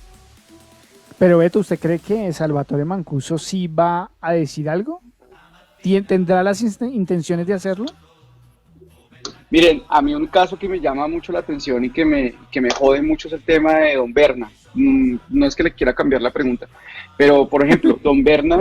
Pero Beto, ¿usted cree que Salvatore Mancuso sí va a decir algo? ¿Tendrá las intenciones de hacerlo? Miren, a mí un caso que me llama mucho la atención y que me jode mucho es el tema de Don Berna. No es que le quiera cambiar la pregunta, pero por ejemplo, Don Berna,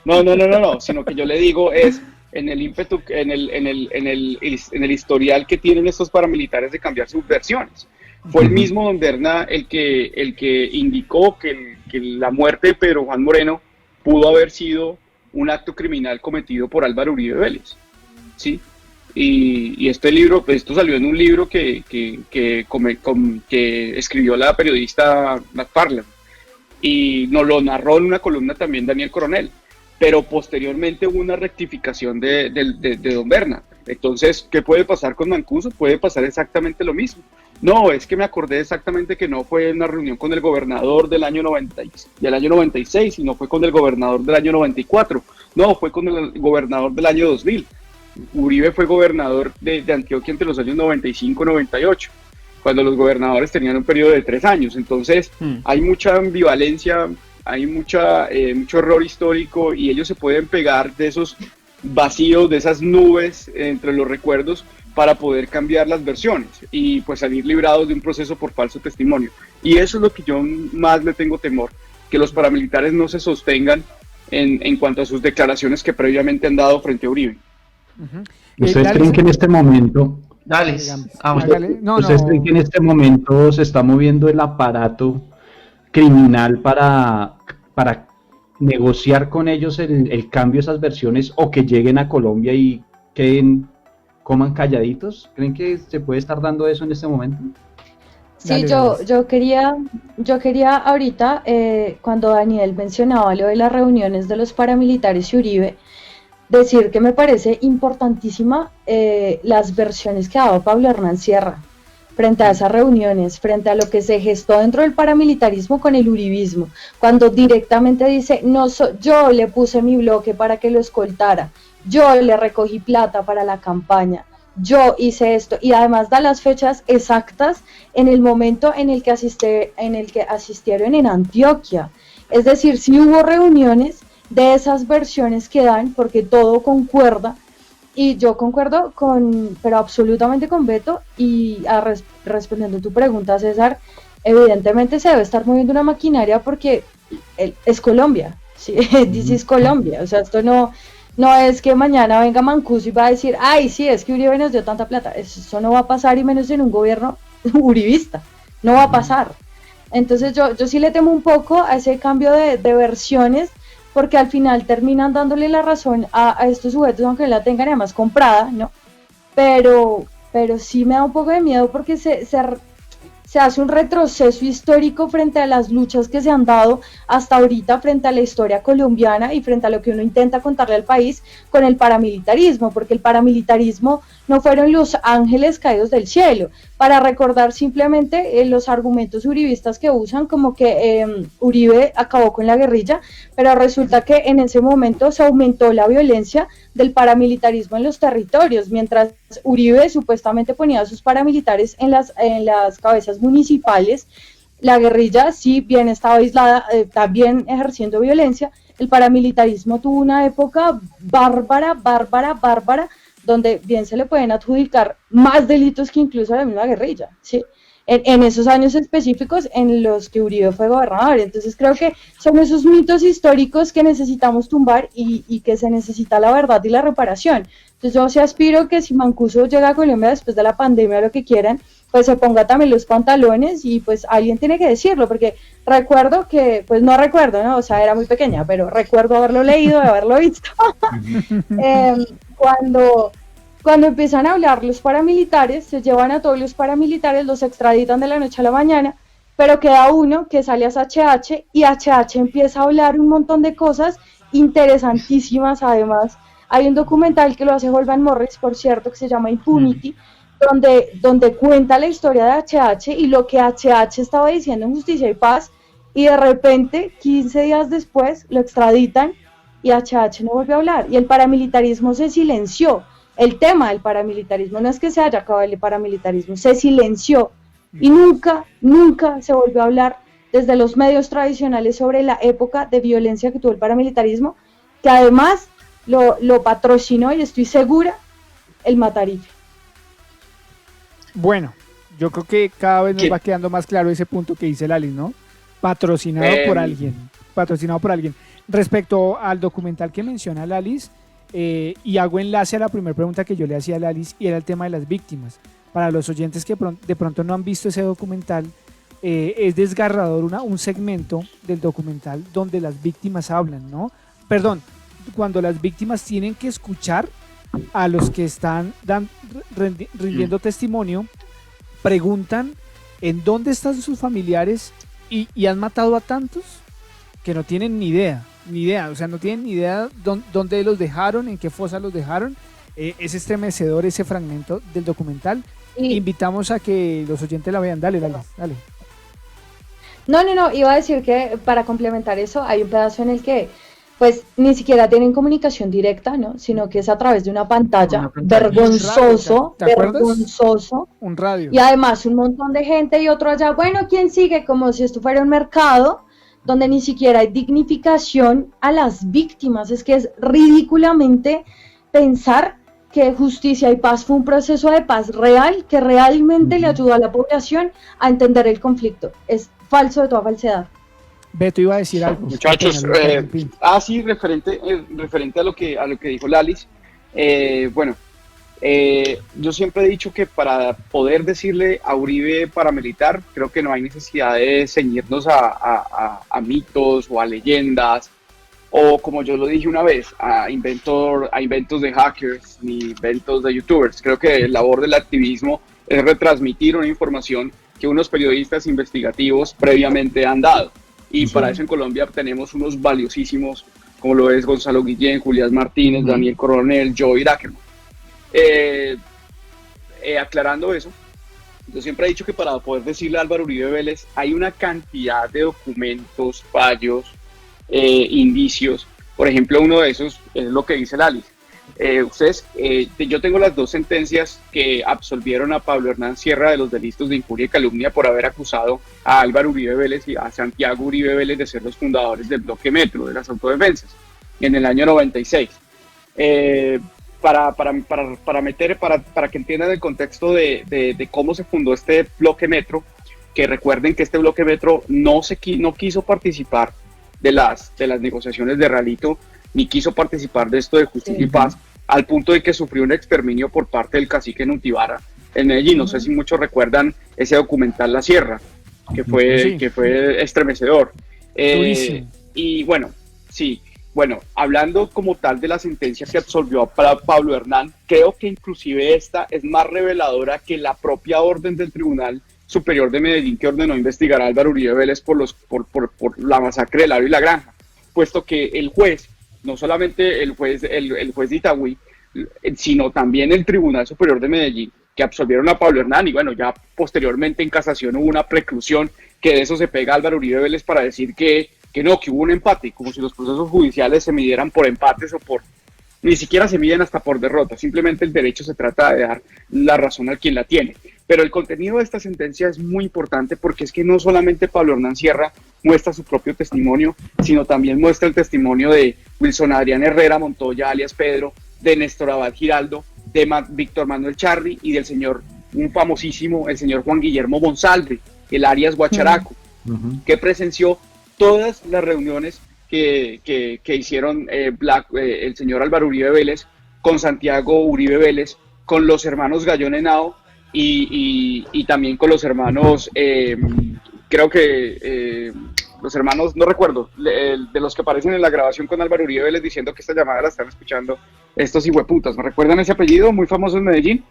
no, sino que yo le digo es en el ímpetu, en el historial que tienen estos paramilitares de cambiar sus versiones. Fue el mismo Don Berna el que indicó que la muerte de Pedro Juan Moreno pudo haber sido un acto criminal cometido por Álvaro Uribe Vélez. ¿Sí? Y este libro, pues esto salió en un libro que escribió la periodista McFarland, y nos lo narró en una columna también Daniel Coronel, pero posteriormente hubo una rectificación de Don Berna. Entonces, ¿qué puede pasar con Mancuso? Puede pasar exactamente lo mismo. No, es que me acordé exactamente que no fue una reunión con el gobernador del año 96, sino fue con el gobernador del año 94. No, fue con el gobernador del año 2000. Uribe fue gobernador de Antioquia entre los años 95 y 98, cuando los gobernadores tenían un periodo de 3 años. Entonces hay mucha ambivalencia hay mucho error histórico y ellos se pueden pegar de esos vacíos, de esas nubes entre los recuerdos para poder cambiar las versiones y pues salir librados de un proceso por falso testimonio. Y eso es lo que yo más le tengo temor, que los paramilitares no se sostengan en cuanto a sus declaraciones que previamente han dado frente a Uribe. ¿Ustedes creen que en este momento... ¿Ustedes creen que en este momento se está moviendo el aparato criminal para negociar con ellos el cambio de esas versiones o que lleguen a Colombia y coman calladitos? ¿Creen que se puede estar dando eso en este momento? Sí, yo quería ahorita, cuando Daniel mencionaba lo de las reuniones de los paramilitares y Uribe, decir que me parece importantísima las versiones que ha dado Pablo Hernán Sierra frente a esas reuniones, frente a lo que se gestó dentro del paramilitarismo con el uribismo, cuando directamente dice, yo le puse mi bloque para que lo escoltara, yo le recogí plata para la campaña, yo hice esto, y además da las fechas exactas en el momento en el que asistieron en Antioquia. Es decir, si hubo reuniones de esas versiones que dan, porque todo concuerda, y yo concuerdo pero absolutamente con Beto, y respondiendo tu pregunta, César, evidentemente se debe estar moviendo una maquinaria porque es Colombia, ¿sí? This is Colombia, o sea, esto no es que mañana venga Mancuso y va a decir, ay, sí, es que Uribe nos dio tanta plata, eso no va a pasar, y menos en un gobierno uribista, no va a pasar. Entonces yo sí le temo un poco a ese cambio de versiones, porque al final terminan dándole la razón a estos sujetos, aunque la tengan además comprada, ¿no? Pero sí me da un poco de miedo porque se hace un retroceso histórico frente a las luchas que se han dado hasta ahorita frente a la historia colombiana y frente a lo que uno intenta contarle al país con el paramilitarismo, porque el paramilitarismo no fueron los ángeles caídos del cielo. Para recordar simplemente los argumentos uribistas que usan, como que Uribe acabó con la guerrilla, pero resulta que en ese momento se aumentó la violencia del paramilitarismo en los territorios, mientras Uribe supuestamente ponía a sus paramilitares en las cabezas municipales. La guerrilla, si bien estaba aislada, también ejerciendo violencia. El paramilitarismo tuvo una época bárbara, donde bien se le pueden adjudicar más delitos que incluso a la misma guerrilla, ¿sí? En esos años específicos en los que Uribe fue gobernador. Entonces creo que son esos mitos históricos que necesitamos tumbar y que se necesita la verdad y la reparación. Entonces yo sí aspiro que si Mancuso llega a Colombia después de la pandemia o lo que quieran, pues se ponga también los pantalones y pues alguien tiene que decirlo, porque recuerdo que, pues no recuerdo, ¿no? O sea, era muy pequeña, pero recuerdo haberlo leído, haberlo visto. Cuando empiezan a hablar los paramilitares, se llevan a todos los paramilitares, los extraditan de la noche a la mañana, pero queda uno que sale a HH y HH empieza a hablar un montón de cosas interesantísimas. Además, hay un documental que lo hace Holman Morris, por cierto, que se llama Impunity, donde cuenta la historia de HH y lo que HH estaba diciendo en Justicia y Paz, y de repente, 15 días después, lo extraditan y HH no volvió a hablar, y el paramilitarismo se silenció. El tema del paramilitarismo no es que se haya acabado el paramilitarismo, se silenció y nunca se volvió a hablar desde los medios tradicionales sobre la época de violencia que tuvo el paramilitarismo, que además lo patrocinó, y estoy segura, el Matarife. Bueno, yo creo que cada vez nos va quedando más claro ese punto que dice Lalis, ¿no? Patrocinado por alguien. Respecto al documental que menciona Lalis, y hago enlace a la primera pregunta que yo le hacía a Lalis, y era el tema de las víctimas. Para los oyentes que de pronto no han visto ese documental, es desgarrador un segmento del documental donde las víctimas hablan, ¿no? Perdón, cuando las víctimas tienen que escuchar a los que están rindiendo testimonio, preguntan en dónde están sus familiares y han matado a tantos que no tienen ni idea, o sea, no tienen ni idea dónde los dejaron, en qué fosa los dejaron. Es estremecedor ese fragmento del documental. Invitamos a que los oyentes la vean. Dale. No, iba a decir que para complementar eso, hay un pedazo en el que pues ni siquiera tienen comunicación directa, ¿no? Sino que es a través de una pantalla. Vergonzoso, ¿te acuerdas? Vergonzoso. Un radio. Y además un montón de gente y otro allá, bueno, ¿quién sigue? Como si esto fuera un mercado, donde ni siquiera hay dignificación a las víctimas. Es que es ridículamente pensar que Justicia y Paz fue un proceso de paz real, que realmente le ayudó a la población a entender el conflicto. Es falso de toda falsedad. Beto iba a decir algo. Muchachos, sí, referente a lo que dijo Lalis, yo siempre he dicho que para poder decirle a Uribe paramilitar, creo que no hay necesidad de ceñirnos a mitos o a leyendas, o como yo lo dije una vez, a inventos de hackers ni inventos de youtubers. Creo que el labor del activismo es retransmitir una información que unos periodistas investigativos previamente han dado. Y para eso en Colombia tenemos unos valiosísimos, como lo es Gonzalo Guillén, Julián Martínez, Daniel Coronel, Joey Ackerman. Aclarando eso, yo siempre he dicho que para poder decirle a Álvaro Uribe Vélez hay una cantidad de documentos, fallos, indicios. Por ejemplo, uno de esos es lo que dice Lalis. Yo tengo las 2 sentencias que absolvieron a Pablo Hernán Sierra de los delitos de injuria y calumnia por haber acusado a Álvaro Uribe Vélez y a Santiago Uribe Vélez de ser los fundadores del bloque Metro, de las autodefensas, en el año 96. Para que entiendan el contexto de cómo se fundó este bloque Metro, que recuerden que este bloque Metro no quiso participar de las negociaciones de Ralito, ni quiso participar de esto de Justicia y Paz, al punto de que sufrió un exterminio por parte del cacique Nutibara en Medellín. No sé si muchos recuerdan ese documental La Sierra, que fue estremecedor. Y bueno, hablando como tal de la sentencia que absolvió a Pablo Hernán, creo que inclusive esta es más reveladora que la propia orden del Tribunal Superior de Medellín, que ordenó investigar a Álvaro Uribe Vélez por la masacre del Aro y la Granja, puesto que el juez, no solamente el juez de Itagüí, sino también el Tribunal Superior de Medellín, que absolvieron a Pablo Hernán, y bueno, ya posteriormente en casación hubo una preclusión, que de eso se pega Álvaro Uribe Vélez para decir que hubo un empate, como si los procesos judiciales se midieran por empates ni siquiera se miden hasta por derrotas. Simplemente el derecho se trata de dar la razón al quien la tiene. Pero el contenido de esta sentencia es muy importante, porque es que no solamente Pablo Hernán Sierra muestra su propio testimonio, sino también muestra el testimonio de Wilson Adrián Herrera Montoya, alias Pedro, de Néstor Abad Giraldo, de Víctor Manuel Charri y del señor, un famosísimo, el señor Juan Guillermo Monsalve, el alias Guacharaco, que presenció todas las reuniones que hicieron el señor Álvaro Uribe Vélez con Santiago Uribe Vélez, con los hermanos Gallón Henao y también con los hermanos, creo que los hermanos, no recuerdo, de los que aparecen en la grabación con Álvaro Uribe Vélez diciendo que esta llamada la están escuchando estos hijueputas. ¿Me recuerdan ese apellido muy famoso en Medellín?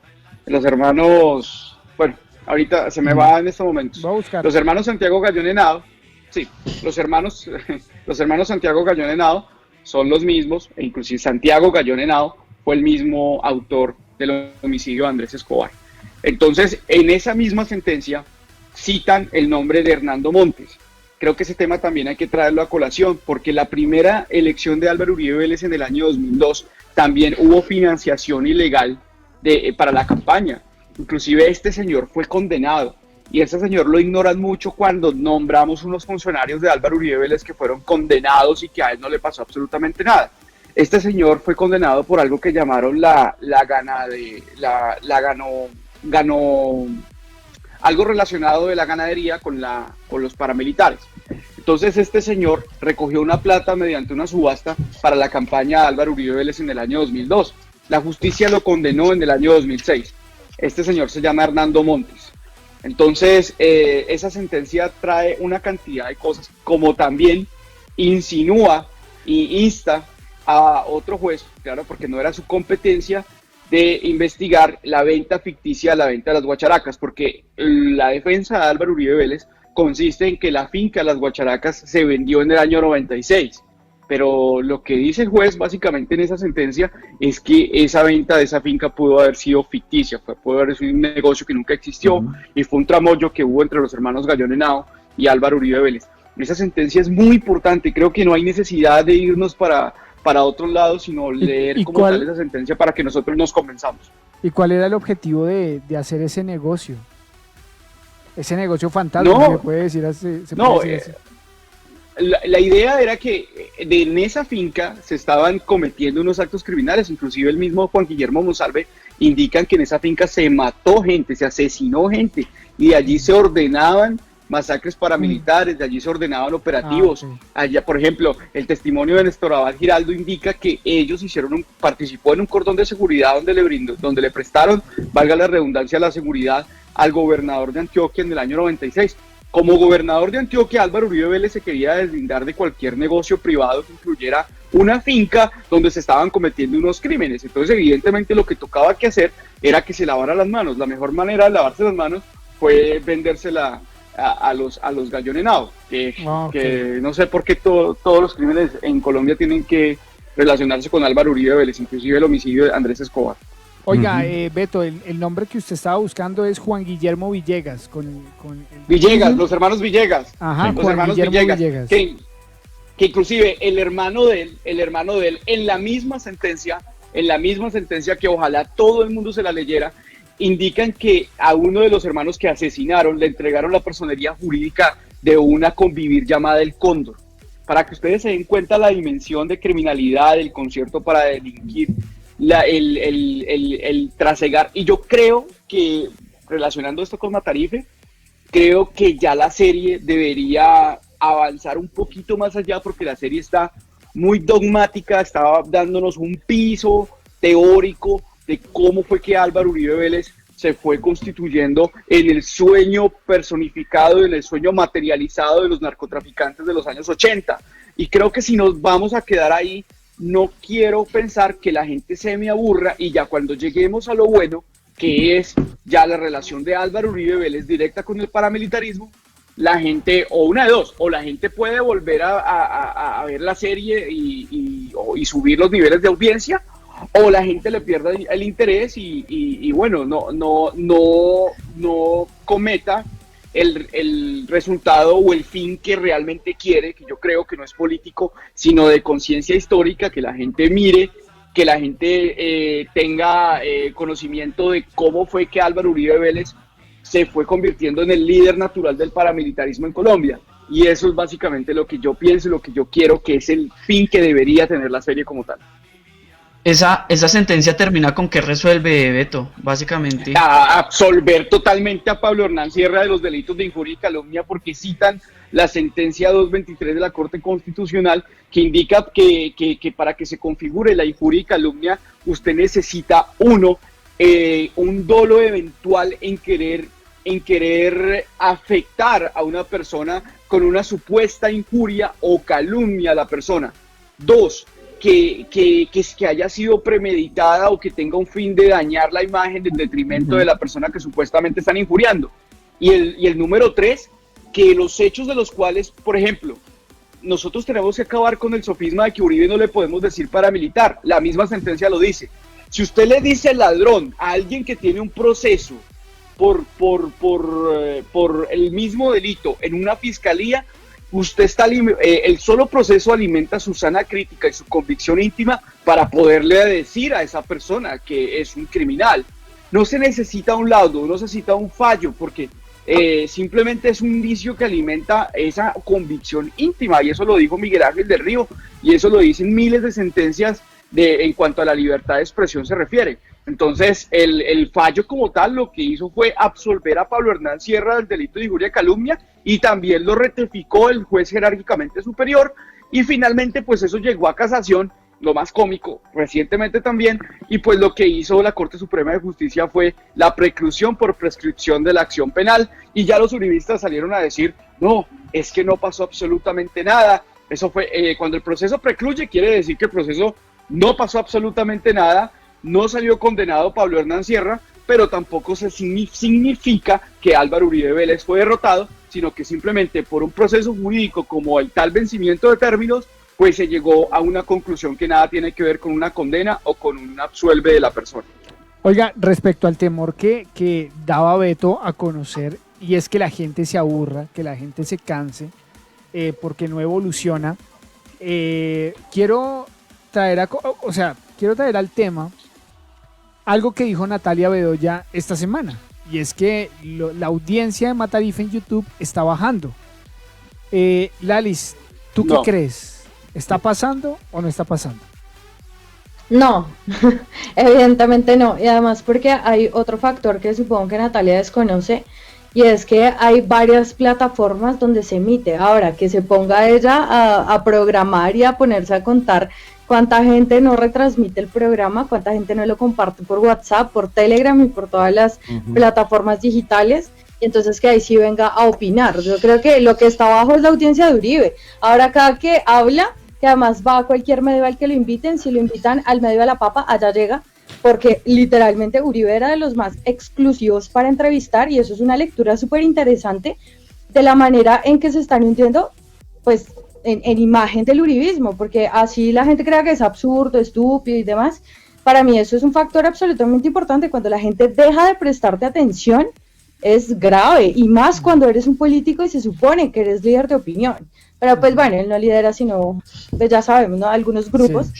Los hermanos, bueno, ahorita se me va en estos momentos. Los hermanos Santiago Gallón Henao. Sí, los hermanos Santiago Gallón Henao son los mismos, e inclusive Santiago Gallón Henao fue el mismo autor del homicidio de Andrés Escobar. Entonces, en esa misma sentencia citan el nombre de Hernando Montes. Creo que ese tema también hay que traerlo a colación, porque la primera elección de Álvaro Uribe Vélez en el año 2002 también hubo financiación ilegal para la campaña. Inclusive este señor fue condenado. Y ese señor lo ignoran mucho cuando nombramos unos funcionarios de Álvaro Uribe Vélez que fueron condenados y que a él no le pasó absolutamente nada. Este señor fue condenado por algo que llamaron algo relacionado de la ganadería con los paramilitares. Entonces este señor recogió una plata mediante una subasta para la campaña de Álvaro Uribe Vélez en el año 2002. La justicia lo condenó en el año 2006. Este señor se llama Hernando Montes. Entonces, esa sentencia trae una cantidad de cosas, como también insinúa e insta a otro juez, claro, porque no era su competencia, de investigar la venta ficticia, la venta de las guacharacas, porque la defensa de Álvaro Uribe Vélez consiste en que la finca de las guacharacas se vendió en el año 96. Pero lo que dice el juez básicamente en esa sentencia es que esa venta de esa finca pudo haber sido ficticia, pudo haber sido un negocio que nunca existió, y fue un tramoyo que hubo entre los hermanos Gallón Henao y Álvaro Uribe Vélez. Esa sentencia es muy importante y creo que no hay necesidad de irnos para otros lados, sino leer como tal esa sentencia para que nosotros nos convenzamos. ¿Y cuál era el objetivo de hacer ese negocio? Ese negocio fantasma, ¿se puede decir así? la idea era que en esa finca se estaban cometiendo unos actos criminales, inclusive el mismo Juan Guillermo Monsalve indican que en esa finca se mató gente, se asesinó gente, y de allí se ordenaban masacres paramilitares, de allí se ordenaban operativos. Okay. Allá, por ejemplo, el testimonio de Néstor Abad Giraldo indica que ellos participó en un cordón de seguridad donde le prestaron, valga la redundancia, la seguridad al gobernador de Antioquia en el año 96. Como gobernador de Antioquia, Álvaro Uribe Vélez se quería deslindar de cualquier negocio privado que incluyera una finca donde se estaban cometiendo unos crímenes. Entonces, evidentemente, lo que tocaba que hacer era que se lavara las manos. La mejor manera de lavarse las manos fue vendérsela a los gallonenados, que no sé por qué todos los crímenes en Colombia tienen que relacionarse con Álvaro Uribe Vélez, inclusive el homicidio de Andrés Escobar. Oiga, Beto, el nombre que usted estaba buscando es Juan Guillermo Villegas. Villegas, los hermanos Villegas. Ajá, los Juan hermanos Guillermo Villegas. Que inclusive el hermano de él, en la misma sentencia que ojalá todo el mundo se la leyera, indican que a uno de los hermanos que asesinaron le entregaron la personería jurídica de una convivir llamada El Cóndor. Para que ustedes se den cuenta la dimensión de criminalidad, el concierto para delinquir, el trasegar. Y yo creo que, relacionando esto con Matarife, creo que ya la serie debería avanzar un poquito más allá, porque la serie está muy dogmática, estaba dándonos un piso teórico de cómo fue que Álvaro Uribe Vélez se fue constituyendo en el sueño personificado, en el sueño materializado de los narcotraficantes de los años 80. Y creo que si nos vamos a quedar ahí, no quiero pensar que la gente se me aburra y ya cuando lleguemos a lo bueno, que es ya la relación de Álvaro Uribe Vélez directa con el paramilitarismo, la gente, o una de dos, o la gente puede volver a ver la serie y subir los niveles de audiencia, o la gente le pierde el interés y bueno, no cometa el resultado o el fin que realmente quiere, que yo creo que no es político, sino de conciencia histórica, que la gente mire, que la gente tenga conocimiento de cómo fue que Álvaro Uribe Vélez se fue convirtiendo en el líder natural del paramilitarismo en Colombia. Y eso es básicamente lo que yo pienso, lo que yo quiero, que es el fin que debería tener la serie como tal. Esa sentencia termina con qué resuelve, Beto, básicamente. A absolver totalmente a Pablo Hernán Sierra de los delitos de injuria y calumnia, porque citan la sentencia 223 de la Corte Constitucional, que indica que para que se configure la injuria y calumnia, usted necesita un dolo eventual en querer afectar a una persona con una supuesta injuria o calumnia a la persona. 2, que haya sido premeditada o que tenga un fin de dañar la imagen en detrimento de la persona que supuestamente están injuriando. Y el número 3, que los hechos de los cuales, por ejemplo, nosotros tenemos que acabar con el sofisma de que Uribe no le podemos decir paramilitar. La misma sentencia lo dice. Si usted le dice ladrón a alguien que tiene un proceso por el mismo delito en una fiscalía, usted el solo proceso alimenta su sana crítica y su convicción íntima para poderle decir a esa persona que es un criminal. No se necesita un laudo, no se necesita un fallo, porque simplemente es un vicio que alimenta esa convicción íntima, y eso lo dijo Miguel Ángel del Río, y eso lo dicen miles de sentencias en cuanto a la libertad de expresión se refiere. Entonces, el fallo como tal lo que hizo fue absolver a Pablo Hernán Sierra del delito de injuria y calumnia, y también lo ratificó el juez jerárquicamente superior, y finalmente pues eso llegó a casación, lo más cómico, recientemente también, y pues lo que hizo la Corte Suprema de Justicia fue la preclusión por prescripción de la acción penal, y ya los uribistas salieron a decir, no, es que no pasó absolutamente nada. Eso fue, cuando el proceso precluye, quiere decir que el proceso no pasó absolutamente nada, no salió condenado Pablo Hernán Sierra, pero tampoco se significa que Álvaro Uribe Vélez fue derrotado, sino que simplemente por un proceso jurídico como el tal vencimiento de términos, pues se llegó a una conclusión que nada tiene que ver con una condena o con un absuelve de la persona. Oiga, respecto al temor que daba Beto a conocer, y es que la gente se aburra, que la gente se canse, porque no evoluciona, quiero traer al tema algo que dijo Natalia Bedoya esta semana, y es que la audiencia de Matarife en YouTube está bajando. Lalis, ¿Tú qué No. crees? ¿Está pasando o no está pasando? No, evidentemente no. Y además porque hay otro factor que supongo que Natalia desconoce, y es que hay varias plataformas donde se emite. Ahora, que se ponga ella a programar y a ponerse a contar cuánta gente no retransmite el programa, cuánta gente no lo comparte por WhatsApp, por Telegram y por todas las plataformas digitales. Y entonces que ahí sí venga a opinar. Yo creo que lo que está abajo es la audiencia de Uribe. Ahora cada que habla, que además va a cualquier medio al que lo inviten, si lo invitan al medio de la papa, allá llega, porque literalmente Uribe era de los más exclusivos para entrevistar, y eso es una lectura súper interesante de la manera en que se están hundiendo, pues, en imagen del uribismo, porque así la gente crea que es absurdo, estúpido y demás. Para mí eso es un factor absolutamente importante. Cuando la gente deja de prestarte atención, es grave, y más cuando eres un político y se supone que eres líder de opinión. Pero pues bueno, él no lidera sino, pues ya sabemos, ¿no? Algunos grupos,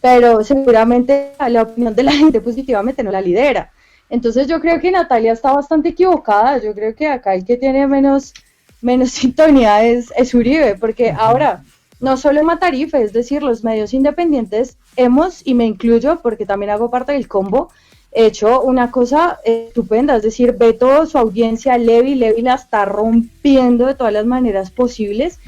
pero seguramente la opinión de la gente positivamente no la lidera. Entonces yo creo que Natalia está bastante equivocada. Yo creo que acá el que tiene menos sintonía es Uribe, porque ahora, no solo Matarife, es decir, los medios independientes hemos, y me incluyo porque también hago parte del combo, hecho una cosa estupenda, es decir, ve toda su audiencia, Levi la está rompiendo de todas las maneras posibles,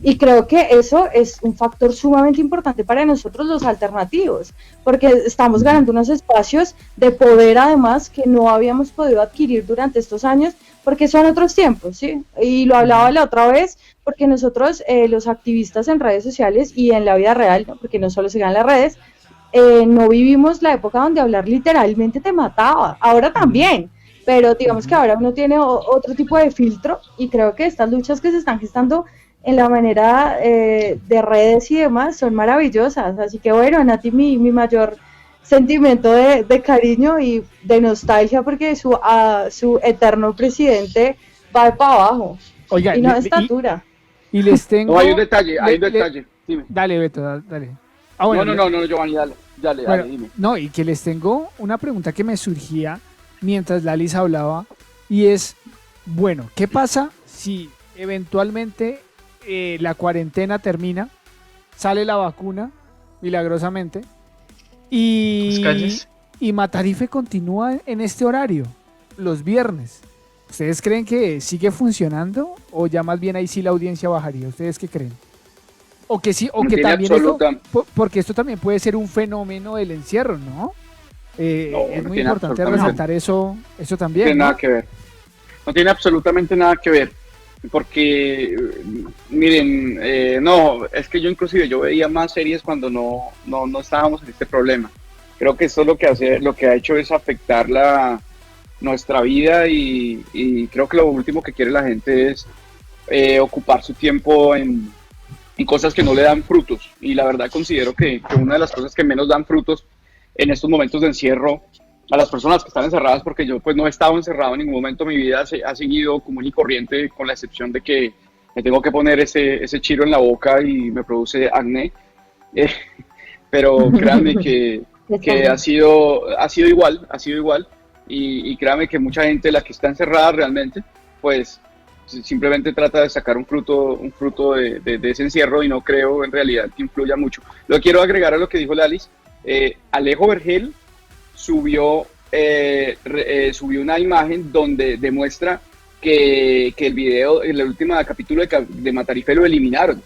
y creo que eso es un factor sumamente importante para nosotros los alternativos, porque estamos ganando unos espacios de poder además que no habíamos podido adquirir durante estos años, porque son otros tiempos, ¿sí? Y lo hablaba la otra vez, porque nosotros, los activistas en redes sociales y en la vida real, ¿no? Porque no solo se ganan las redes, no vivimos la época donde hablar literalmente te mataba. Ahora también, pero digamos que ahora uno tiene otro tipo de filtro, y creo que estas luchas que se están gestando en la manera de redes y demás son maravillosas. Así que bueno, Nati, mi mayor sentimiento de cariño y de nostalgia, porque su eterno presidente va para abajo. Oiga, y no de estatura. Y les tengo... No, hay un detalle, Dime. Dale, Beto, dale. Ah, No, bueno, Giovanni, dale, bueno, dime. no, y que les tengo una pregunta que me surgía mientras Lalis hablaba, y es, bueno, ¿qué pasa si eventualmente la cuarentena termina, sale la vacuna, milagrosamente, y Matarife continúa en este horario, los viernes? ¿Ustedes creen que sigue funcionando, o ya más bien ahí sí la audiencia bajaría? ¿Ustedes qué creen? O que sí, o que también porque esto también puede ser un fenómeno del encierro, ¿no? Es muy importante resaltar eso también. No tiene ¿no? nada que ver. No tiene absolutamente nada que ver. Porque, miren, no, es que yo veía más series cuando no estábamos en este problema. Creo que esto lo que ha hecho es afectar nuestra vida, y creo que lo último que quiere la gente es ocupar su tiempo en cosas que no le dan frutos, y la verdad considero que una de las cosas que menos dan frutos en estos momentos de encierro a las personas que están encerradas, porque yo pues no he estado encerrado en ningún momento de mi vida, ha seguido común y corriente, con la excepción de que me tengo que poner ese chiro en la boca y me produce acné, pero créanme que ha sido igual, y créanme que mucha gente, la que está encerrada realmente, pues simplemente trata de sacar un fruto de ese encierro, y no creo en realidad que influya mucho. Lo que quiero agregar a lo que dijo Lalis, Alejo Vergel subió una imagen donde demuestra que el video, en el último capítulo de Matarife lo eliminaron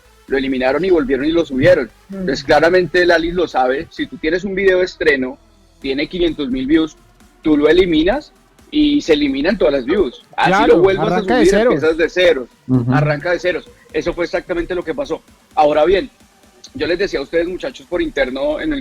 y volvieron y lo subieron. Entonces claramente Lalis lo sabe. Si tú tienes un video de estreno, tiene 500,000 views, tú lo eliminas y se eliminan todas las views. Así claro, lo vuelvas a subir, empiezas de ceros, arranca de ceros. Eso fue exactamente lo que pasó. Ahora bien, yo les decía a ustedes, muchachos, por interno en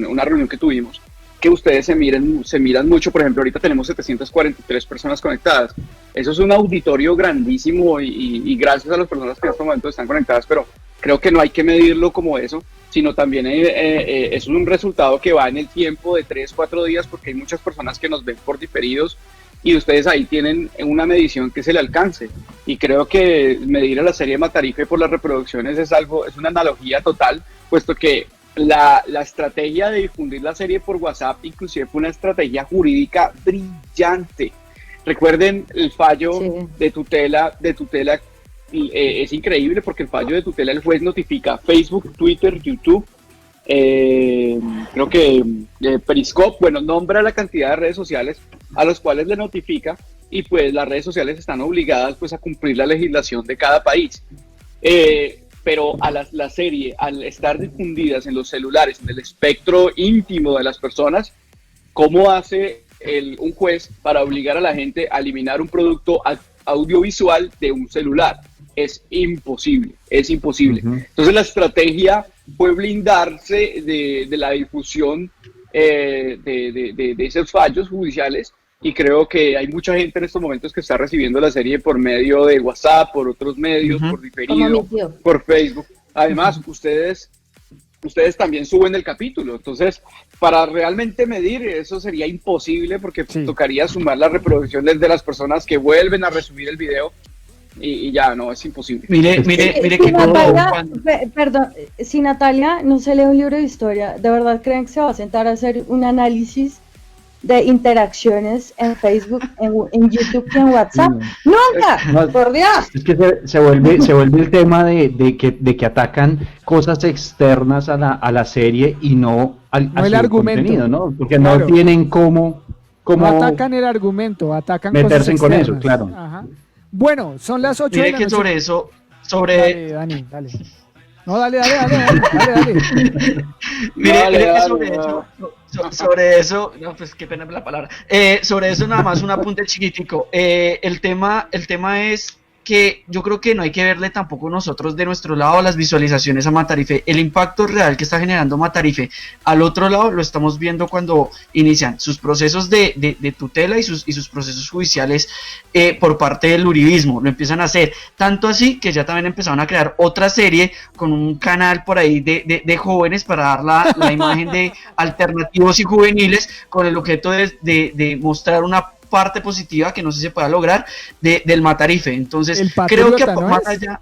una reunión que tuvimos, que ustedes se miran mucho. Por ejemplo, ahorita tenemos 743 personas conectadas. Eso es un auditorio grandísimo, y gracias a las personas que en este momento están conectadas, pero creo que no hay que medirlo como eso, sino también es un resultado que va en el tiempo de 3-4 días, porque hay muchas personas que nos ven por diferidos, y ustedes ahí tienen una medición que es el alcance, y creo que medir a la serie Matarife por las reproducciones es una analogía total, puesto que la estrategia de difundir la serie por WhatsApp inclusive fue una estrategia jurídica brillante. Recuerden el fallo de tutela es increíble porque el fallo de tutela el juez notifica a Facebook, Twitter, YouTube, creo que Periscope, bueno, nombra la cantidad de redes sociales a los cuales le notifica, y pues las redes sociales están obligadas pues a cumplir la legislación de cada país. Pero a la serie, al estar difundidas en los celulares, en el espectro íntimo de las personas, ¿cómo hace un juez para obligar a la gente a eliminar un producto audiovisual de un celular? Es imposible, es imposible. Entonces la estrategia fue blindarse de la difusión de esos fallos judiciales, y creo que hay mucha gente en estos momentos que está recibiendo la serie por medio de WhatsApp, por otros medios, por diferido, por Facebook. Además, ustedes también suben el capítulo, entonces para realmente medir eso sería imposible, porque tocaría sumar las reproducciones de las personas que vuelven a resubir el video, y ya no, es imposible. Mire que perdón, si Natalia no se lee un libro de historia, ¿de verdad creen que se va a sentar a hacer un análisis de interacciones en Facebook, en YouTube y en WhatsApp? ¡Nunca! ¡Por Dios! Es que se vuelve el tema de que atacan cosas externas a la serie y no el argumento, contenido, ¿no? Porque no tienen cómo no atacan el argumento, atacan meterse cosas con externas. eso, claro. Ajá. Bueno, son las 8 de la noche. Dale, Dani, dale. No, dale. Sobre eso, no, pues qué pena la palabra. Sobre eso nada más un apunte chiquitico. El tema es que yo creo que no hay que verle tampoco nosotros de nuestro lado las visualizaciones a Matarife. El impacto real que está generando Matarife al otro lado lo estamos viendo cuando inician sus procesos de tutela y sus procesos judiciales por parte del uribismo. Lo empiezan a hacer, tanto así que ya también empezaron a crear otra serie con un canal por ahí de jóvenes para dar la imagen de alternativos y juveniles, con el objeto de mostrar una parte positiva que no sé si se pueda lograr del Matarife. Entonces creo que más allá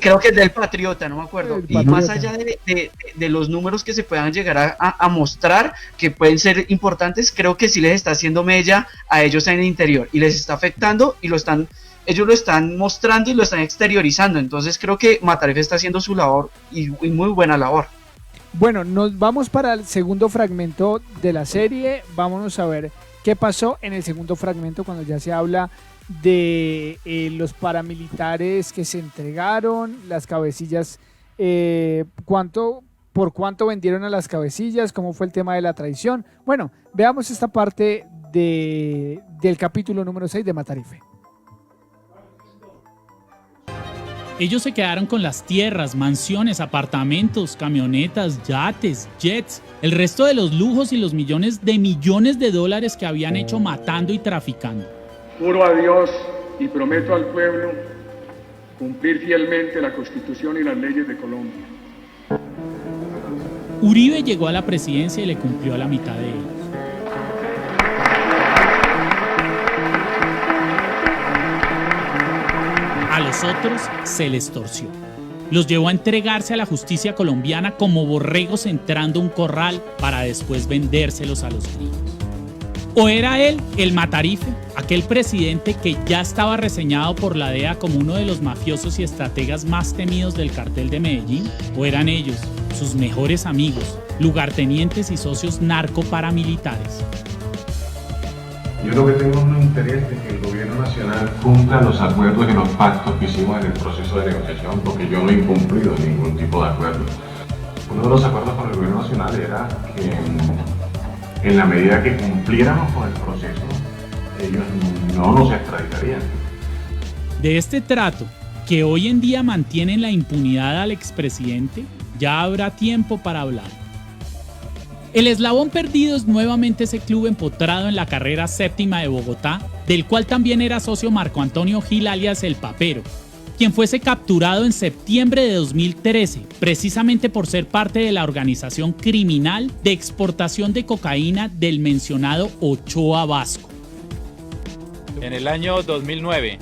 creo que es del Patriota, no me acuerdo, y más allá de los números que se puedan llegar a mostrar, que pueden ser importantes, creo que sí les está haciendo mella a ellos en el interior y les está afectando, y ellos lo están mostrando y lo están exteriorizando. Entonces creo que Matarife está haciendo su labor, y muy buena labor. Bueno, nos vamos para el segundo fragmento de la serie. Vámonos a ver qué pasó en el segundo fragmento, cuando ya se habla de los paramilitares que se entregaron, las cabecillas, por cuánto vendieron a las cabecillas, cómo fue el tema de la traición. Bueno, veamos esta parte del capítulo número 6 de Matarife. Ellos se quedaron con las tierras, mansiones, apartamentos, camionetas, yates, jets, el resto de los lujos y los millones de dólares que habían hecho matando y traficando. Juro a Dios y prometo al pueblo cumplir fielmente la Constitución y las leyes de Colombia. Uribe llegó a la presidencia y le cumplió a la mitad de ellos. A los otros se les torció. Los llevó a entregarse a la justicia colombiana como borregos entrando a un corral para después vendérselos a los gringos. ¿O era él, el Matarife, aquel presidente que ya estaba reseñado por la DEA como uno de los mafiosos y estrategas más temidos del cartel de Medellín? ¿O eran ellos, sus mejores amigos, lugartenientes y socios narcoparamilitares? Yo lo que tengo es un interés de que el gobierno nacional cumpla los acuerdos y los pactos que hicimos en el proceso de negociación, porque yo no he incumplido ningún tipo de acuerdo. Uno de los acuerdos con el gobierno nacional era que en la medida que cumpliéramos con el proceso, ellos no nos extraditarían. De este trato, que hoy en día mantiene en la impunidad al expresidente, ya habrá tiempo para hablar. El Eslabón Perdido es nuevamente ese club empotrado en la carrera séptima de Bogotá, del cual también era socio Marco Antonio Gil alias El Papero, quien fuese capturado en septiembre de 2013, precisamente por ser parte de la organización criminal de exportación de cocaína del mencionado Ochoa Vasco. En el año 2009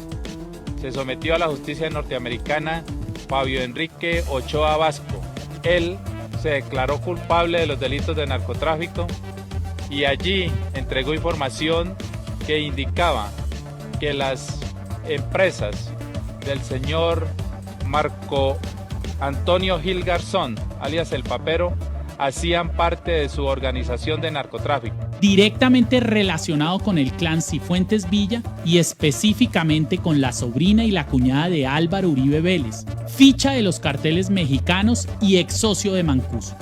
se sometió a la justicia norteamericana Fabio Enrique Ochoa Vasco. Él se declaró culpable de los delitos de narcotráfico y allí entregó información que indicaba que las empresas del señor Marco Antonio Gil Garzón, alias El Papero, hacían parte de su organización de narcotráfico. Directamente relacionado con el clan Cifuentes Villa y específicamente con la sobrina y la cuñada de Álvaro Uribe Vélez, ficha de los carteles mexicanos y ex socio de Mancuso.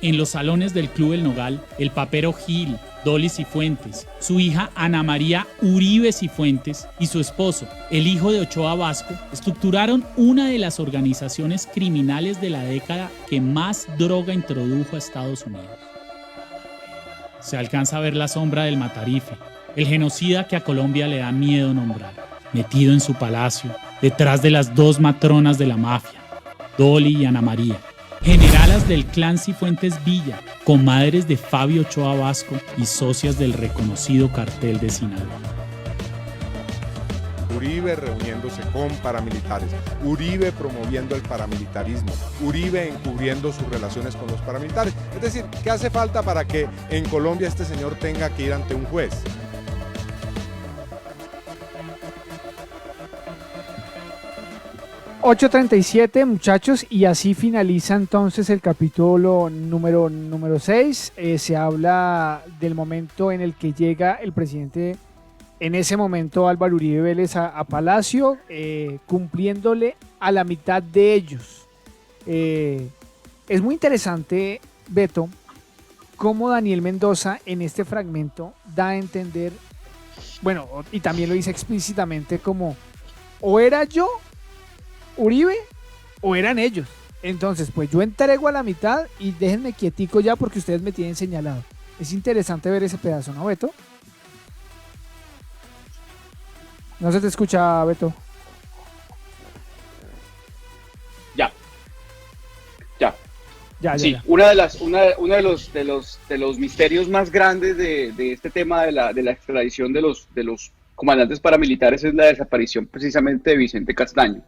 En los salones del Club El Nogal, el Papero Gil, Dolly Cifuentes, su hija Ana María Uribe Cifuentes y su esposo, el hijo de Ochoa Vasco, estructuraron una de las organizaciones criminales de la década que más droga introdujo a Estados Unidos. Se alcanza a ver la sombra del Matarife, el genocida que a Colombia le da miedo nombrar, metido en su palacio, detrás de las dos matronas de la mafia, Dolly y Ana María, generalas del clan Cifuentes Villa, comadres de Fabio Ochoa Vasco y socias del reconocido cartel de Sinaloa. Uribe reuniéndose con paramilitares, Uribe promoviendo el paramilitarismo, Uribe encubriendo sus relaciones con los paramilitares. Es decir, ¿qué hace falta para que en Colombia este señor tenga que ir ante un juez? ...8:37, muchachos, y así finaliza entonces el capítulo número 6. Se habla del momento en el que llega el presidente, en ese momento Álvaro Uribe Vélez, a Palacio, cumpliéndole a la mitad de ellos. Es muy interesante, Beto, cómo Daniel Mendoza en este fragmento da a entender, bueno, y también lo dice explícitamente, como o era yo Uribe o eran ellos. Entonces, pues yo entrego a la mitad y déjenme quietico ya porque ustedes me tienen señalado. Es interesante ver ese pedazo, ¿no, Beto? No se te escucha, Beto. Sí, ya. uno de los misterios más grandes de este tema de la extradición de los comandantes paramilitares es la desaparición precisamente de Vicente Castaño.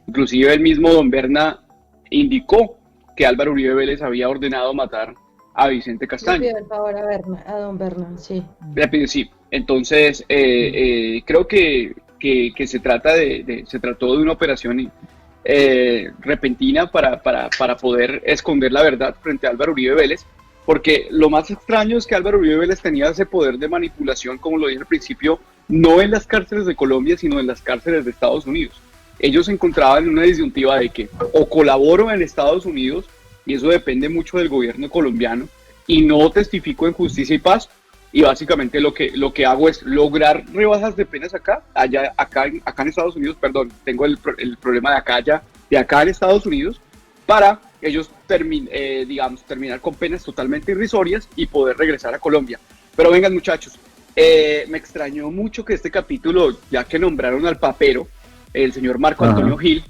Inclusive el mismo Don Berna indicó que Álvaro Uribe Vélez había ordenado matar a Vicente Castaño. Le pido el favor a Don Berna, sí. Sí, entonces creo que se trató de una operación repentina para poder esconder la verdad frente a Álvaro Uribe Vélez, porque lo más extraño es que Álvaro Uribe Vélez tenía ese poder de manipulación, como lo dije al principio, no en las cárceles de Colombia, sino en las cárceles de Estados Unidos. Ellos se encontraban en una disyuntiva de que o colaboro en Estados Unidos, y eso depende mucho del gobierno colombiano, y no testifico en Justicia y Paz, y básicamente lo que hago es lograr rebajas de penas acá en Estados Unidos, perdón, tengo el problema de acá en Estados Unidos, para ellos terminar con penas totalmente irrisorias y poder regresar a Colombia. Pero vengan, muchachos, me extrañó mucho que este capítulo, ya que nombraron al papero, el señor Marco Antonio Gil,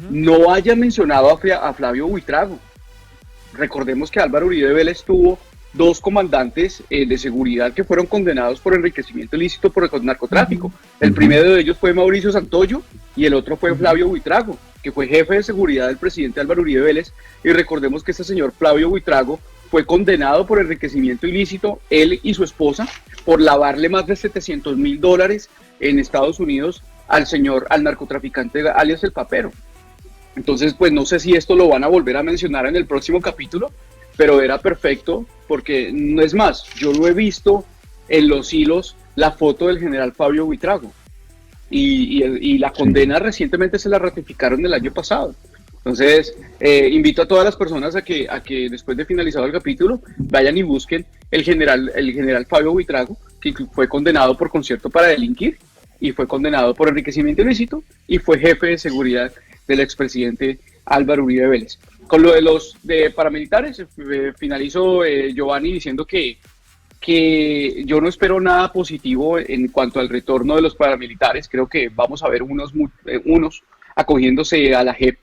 no haya mencionado a Flavio Buitrago. Recordemos que Álvaro Uribe Vélez tuvo dos comandantes de seguridad que fueron condenados por enriquecimiento ilícito por el narcotráfico. El primero de ellos fue Mauricio Santoyo y el otro fue Flavio Buitrago, que fue jefe de seguridad del presidente Álvaro Uribe Vélez. Y recordemos que este señor Flavio Buitrago fue condenado por enriquecimiento ilícito, él y su esposa, por lavarle más de $700,000 en Estados Unidos al narcotraficante alias El Papero. Entonces, pues no sé si esto lo van a volver a mencionar en el próximo capítulo, pero era perfecto porque, no es más, yo lo he visto en los hilos, la foto del general Fabio Buitrago y la condena recientemente se la ratificaron el año pasado. Entonces, invito a todas las personas a que después de finalizado el capítulo vayan y busquen el general Fabio Buitrago, que fue condenado por concierto para delinquir y fue condenado por enriquecimiento ilícito y fue jefe de seguridad del expresidente Álvaro Uribe Vélez. Con lo de los paramilitares, finalizo, Giovanni, diciendo que yo no espero nada positivo en cuanto al retorno de los paramilitares. Creo que vamos a ver unos acogiéndose a la JEP,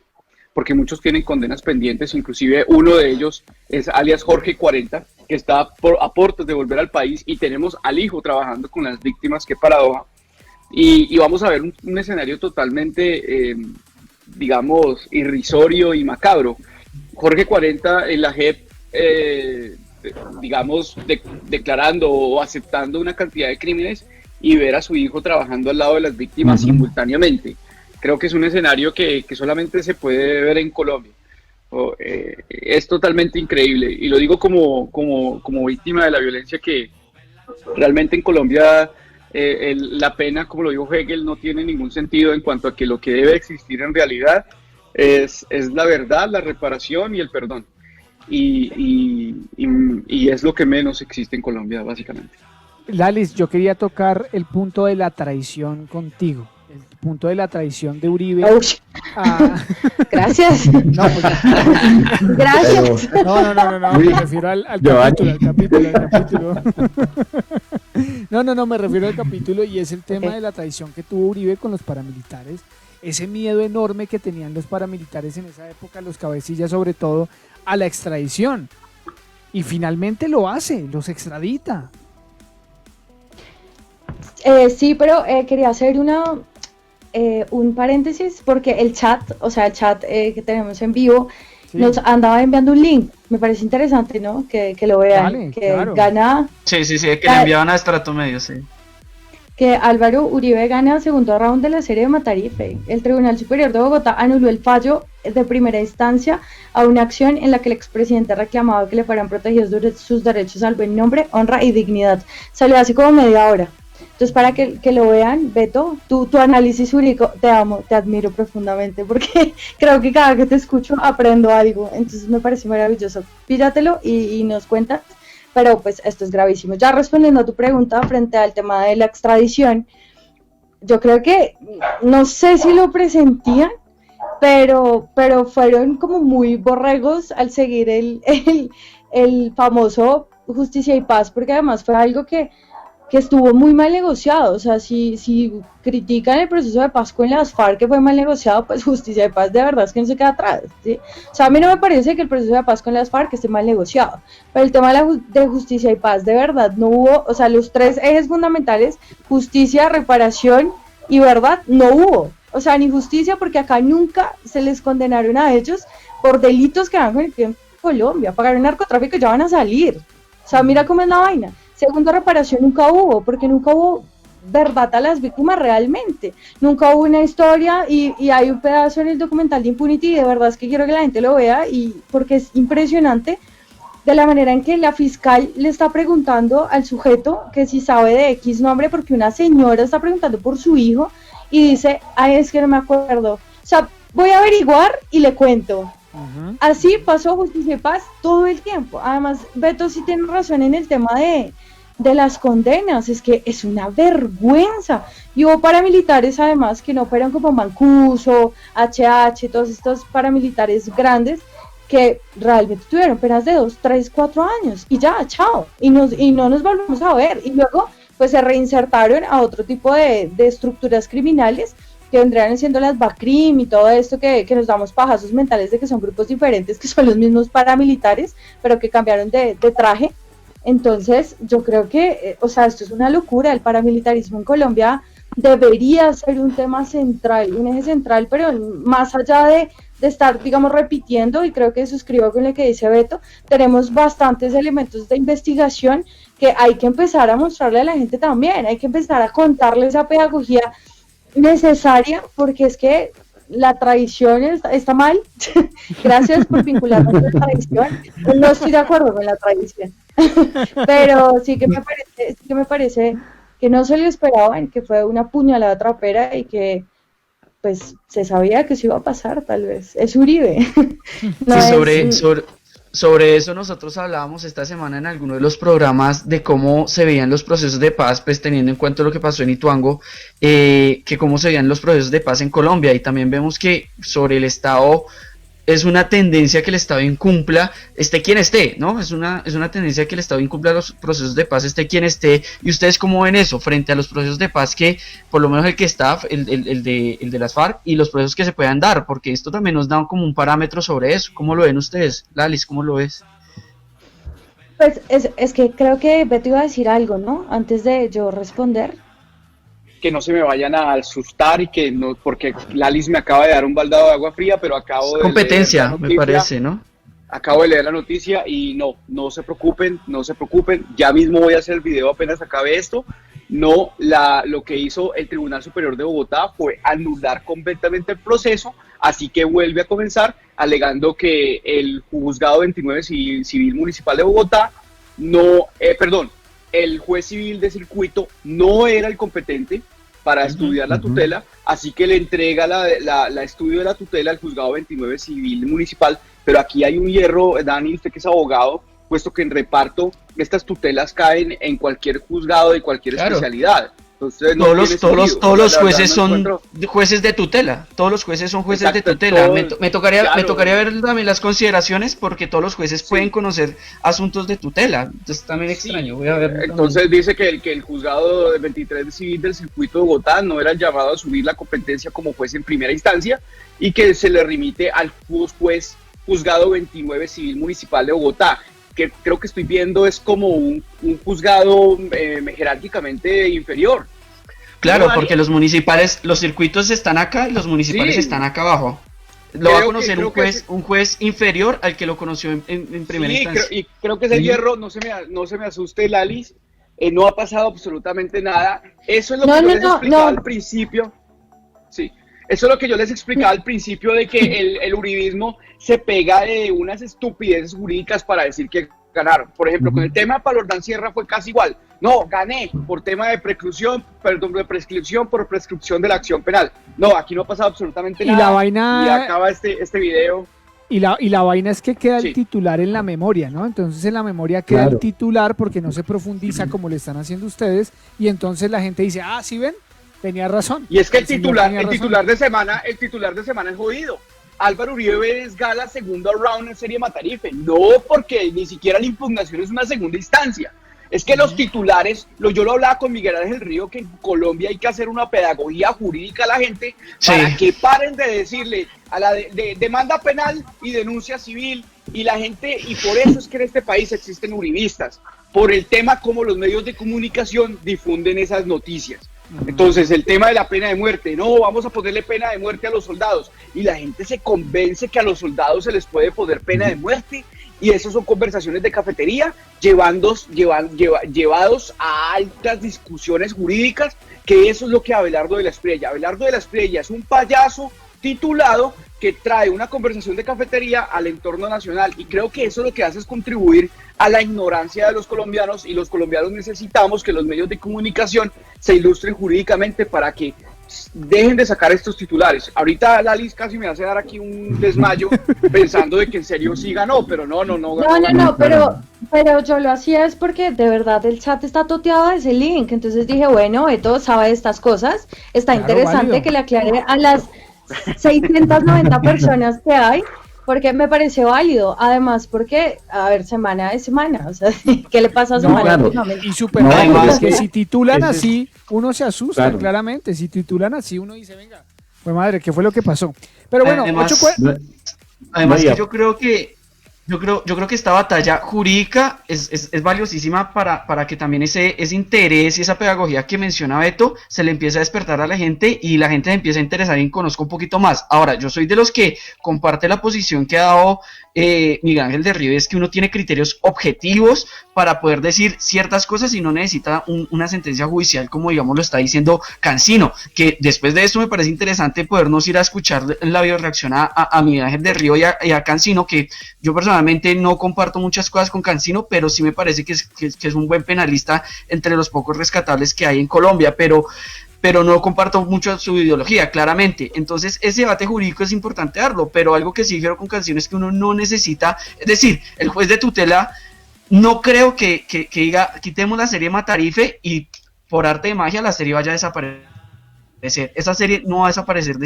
porque muchos tienen condenas pendientes, inclusive uno de ellos es alias Jorge 40, que está a puertas de volver al país, y tenemos al hijo trabajando con las víctimas. Qué paradoja. Y vamos a ver un escenario totalmente, digamos, irrisorio y macabro. Jorge 40 en la JEP, digamos, declarando o aceptando una cantidad de crímenes y ver a su hijo trabajando al lado de las víctimas simultáneamente. Creo que es un escenario que solamente se puede ver en Colombia. Es totalmente increíble, y lo digo como víctima de la violencia, que realmente en Colombia la pena, como lo dijo Hegel, no tiene ningún sentido, en cuanto a que lo que debe existir en realidad es la verdad, la reparación y el perdón, y es lo que menos existe en Colombia, básicamente. Lalis, yo quería tocar el punto de la traición contigo. El punto de la traición de Uribe. Gracias. No, pues, gracias. No, me refiero al capítulo. No, me refiero al capítulo, y es el tema de la traición que tuvo Uribe con los paramilitares. Ese miedo enorme que tenían los paramilitares en esa época, los cabecillas sobre todo, a la extradición. Y finalmente lo hace, los extradita. Sí, pero quería hacer un paréntesis, porque el chat que tenemos en vivo, sí, nos andaba enviando un link. Me parece interesante, ¿no? Que lo vean. Vale, que claro. Gana. Sí, que le enviaban a Estrato Medio, sí. Que Álvaro Uribe gana segundo round de la serie de Matarife. El Tribunal Superior de Bogotá anuló el fallo de primera instancia a una acción en la que el expresidente reclamaba que le fueran protegidos sus derechos al buen nombre, honra y dignidad. Salió hace como media hora. Entonces, para que lo vean, Beto, tu análisis jurídico, te amo, te admiro profundamente, porque creo que cada que te escucho aprendo algo, entonces me parece maravilloso. Píllatelo y nos cuentas, pero pues esto es gravísimo. Ya respondiendo a tu pregunta frente al tema de la extradición, yo creo que, no sé si lo presentían, pero fueron como muy borregos al seguir el famoso Justicia y Paz, porque además fue algo que estuvo muy mal negociado. O sea, si critican el proceso de paz con las FARC, que fue mal negociado, pues Justicia de Paz de verdad es que no se queda atrás, ¿sí? O sea, a mí no me parece que el proceso de paz con las FARC esté mal negociado, pero el tema de Justicia y Paz de verdad no hubo, o sea, los tres ejes fundamentales, justicia, reparación y verdad, no hubo. O sea, ni justicia, porque acá nunca se les condenaron a ellos por delitos que van con el tiempo en Colombia, pagaron narcotráfico y ya van a salir. O sea, mira cómo es la vaina. Segundo, reparación nunca hubo, porque nunca hubo verdad a las víctimas realmente. Nunca hubo una historia, y hay un pedazo en el documental de Impunity, y de verdad es que quiero que la gente lo vea, y porque es impresionante de la manera en que la fiscal le está preguntando al sujeto que si sabe de X nombre, porque una señora está preguntando por su hijo, y dice, ay, es que no me acuerdo. O sea, voy a averiguar y le cuento. Así pasó Justicia y Paz todo el tiempo. Además, Beto sí tiene razón en el tema de las condenas, es que es una vergüenza. Y hubo paramilitares además que no fueron como Mancuso, HH, todos estos paramilitares grandes que realmente tuvieron penas de 2, 3, 4 años y ya, chao, y no nos volvemos a ver, y luego pues se reinsertaron a otro tipo de estructuras criminales que vendrían siendo las BACRIM y todo esto que nos damos pajazos mentales de que son grupos diferentes, que son los mismos paramilitares, pero que cambiaron de traje. Entonces, yo creo que, o sea, esto es una locura. El paramilitarismo en Colombia debería ser un tema central, un eje central, pero más allá de estar, digamos, repitiendo, y creo que suscribo con lo que dice Beto, tenemos bastantes elementos de investigación que hay que empezar a mostrarle a la gente también, hay que empezar a contarle esa pedagogía necesaria, porque es que la tradición está mal. Gracias por vincularme con la tradición. No estoy de acuerdo con la tradición, pero sí que me parece que no se lo esperaban, que fue una puñalada trapera y que pues se sabía que eso iba a pasar, tal vez. Es Uribe. No, sí, sobre eso nosotros hablábamos esta semana en alguno de los programas de cómo se veían los procesos de paz, pues teniendo en cuenta lo que pasó en Ituango, que cómo se veían los procesos de paz en Colombia, y también vemos que sobre el Estado es una tendencia que el Estado incumpla, esté quien esté, ¿no? Es una tendencia que el Estado incumpla los procesos de paz, esté quien esté. ¿Y ustedes cómo ven eso frente a los procesos de paz que, por lo menos el que está, el de las FARC, y los procesos que se puedan dar? Porque esto también nos da como un parámetro sobre eso. ¿Cómo lo ven ustedes? Lalis, ¿cómo lo ves? Pues es que creo que Beto iba a decir algo, ¿no? Antes de yo responder. Que no se me vayan a asustar, y que no, porque Lalis me acaba de dar un baldado de agua fría, pero acabo de competencia, leer la noticia, me parece, ¿no? Acabo de leer la noticia y no se preocupen, ya mismo voy a hacer el video apenas acabe esto, No, lo que hizo el Tribunal Superior de Bogotá fue anular completamente el proceso, así que vuelve a comenzar alegando que el Juzgado 29 Civil Municipal de Bogotá el juez civil de circuito no era el competente para estudiar la tutela, así que le entrega la estudio de la tutela al Juzgado 29 Civil Municipal, pero aquí hay un hierro, Dani, usted que es abogado, puesto que en reparto estas tutelas caen en cualquier juzgado de cualquier especialidad. Entonces, todos los jueces son jueces de tutela. Todos los jueces son jueces de tutela. Me tocaría ver también las consideraciones, porque todos los jueces pueden conocer asuntos de tutela. Entonces también extraño. Voy a ver. Entonces dice que el juzgado 23 civil del circuito de Bogotá no era llamado a asumir la competencia como juez en primera instancia y que se le remite al juez juzgado 29 civil municipal de Bogotá, que creo que estoy viendo es como un juzgado jerárquicamente inferior. Claro, porque los circuitos están acá y los municipales están acá abajo. Lo va a conocer un juez inferior al que lo conoció en primera instancia. Y creo que ese hierro, no se me asuste, Lalis, no ha pasado absolutamente nada. Eso es lo que yo les explicaba al principio. Sí. Eso es lo que yo les explicaba al principio, de que el uribismo se pega de unas estupideces jurídicas para decir que ganaron. Por ejemplo, con el tema de Pablo Ordán Sierra fue casi igual. No, gané por tema de prescripción por prescripción de la acción penal. No, aquí no ha pasado absolutamente nada. Y la vaina... Y acaba este video. Y la vaina es que queda el titular en la memoria, ¿no? Entonces en la memoria queda el titular porque no se profundiza como le están haciendo ustedes, y entonces la gente dice, ¿sí ven? Tenía razón. Y es que el titular de semana es jodido. Álvaro Uribe Vélez Gala, segundo round en serie Matarife. No, porque ni siquiera la impugnación es una segunda instancia. Es que los titulares, yo lo hablaba con Miguel Ángel Río, que en Colombia hay que hacer una pedagogía jurídica a la gente para que paren de decirle a la de demanda penal y denuncia civil, y la gente, y por eso es que en este país existen uribistas, por el tema como los medios de comunicación difunden esas noticias. Entonces el tema de la pena de muerte, no, vamos a ponerle pena de muerte a los soldados, y la gente se convence que a los soldados se les puede poner pena de muerte, y eso son conversaciones de cafetería llevados a altas discusiones jurídicas, que eso es lo que Abelardo de la Espriella. Abelardo de la Espriella es un payaso titulado que trae una conversación de cafetería al entorno nacional, y creo que eso lo que hace es contribuir a la ignorancia de los colombianos, y los colombianos necesitamos que los medios de comunicación se ilustren jurídicamente para que dejen de sacar estos titulares. Ahorita Lalis casi me hace dar aquí un desmayo pensando de que en serio sí ganó, pero no, pero yo lo hacía es porque de verdad el chat está toteado de ese link, entonces dije, bueno, Beto sabe de estas cosas, está interesante válido que le aclare a las 690 personas que hay, porque me pareció válido, además porque, a ver, semana de semana, o sea, ¿qué le pasa a semana? Y súper válido, que si titulan así, uno se asusta, claramente, si titulan así, uno dice, venga, pues madre, ¿qué fue lo que pasó? Pero bueno, además que yo creo que esta batalla jurídica es valiosísima para que también ese interés y esa pedagogía que menciona Beto se le empiece a despertar a la gente, y la gente se empieza a interesar y conozca un poquito más. Ahora, yo soy de los que comparte la posición que ha dado Miguel Ángel de Ribes, que uno tiene criterios objetivos para poder decir ciertas cosas y no necesita una sentencia judicial, como digamos lo está diciendo Cancino, que después de esto me parece interesante podernos ir a escuchar la bioreacción a Miguel Ángel de Río y a Cancino, que yo personalmente no comparto muchas cosas con Cancino, pero sí me parece que es un buen penalista entre los pocos rescatables que hay en Colombia, pero no comparto mucho su ideología, claramente. Entonces, ese debate jurídico es importante darlo, pero algo que sí difiero con Cancino es que uno no necesita, es decir, el juez de tutela no creo que diga, quitemos la serie Matarife y por arte de magia la serie vaya a desaparecer. Esa serie no va a desaparecer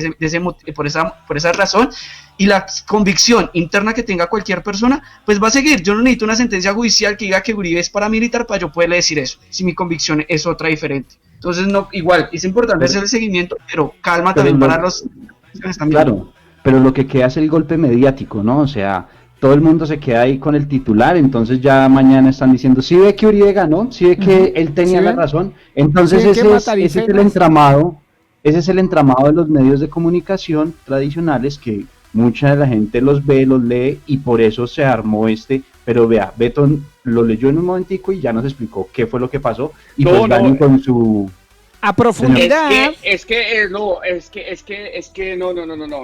por esa razón, y la convicción interna que tenga cualquier persona, pues va a seguir. Yo no necesito una sentencia judicial que diga que Uribe es paramilitar para yo poderle decir eso, si mi convicción es otra diferente. Entonces, no, igual, es importante hacer el seguimiento, pero calma también para los que están viendo. Claro, pero lo que queda es el golpe mediático, ¿no? O sea, todo el mundo se queda ahí con el titular, entonces ya mañana están diciendo, sí ve que Uribe ganó, sí ve que él tenía la razón, entonces ese es el entramado. Ese es el entramado de los medios de comunicación tradicionales, que mucha de la gente los ve, los lee, y por eso se armó este pero vea, Beto lo leyó en un momentico y ya nos explicó qué fue lo que pasó, y No, pues no, Dani con su... A profundidad.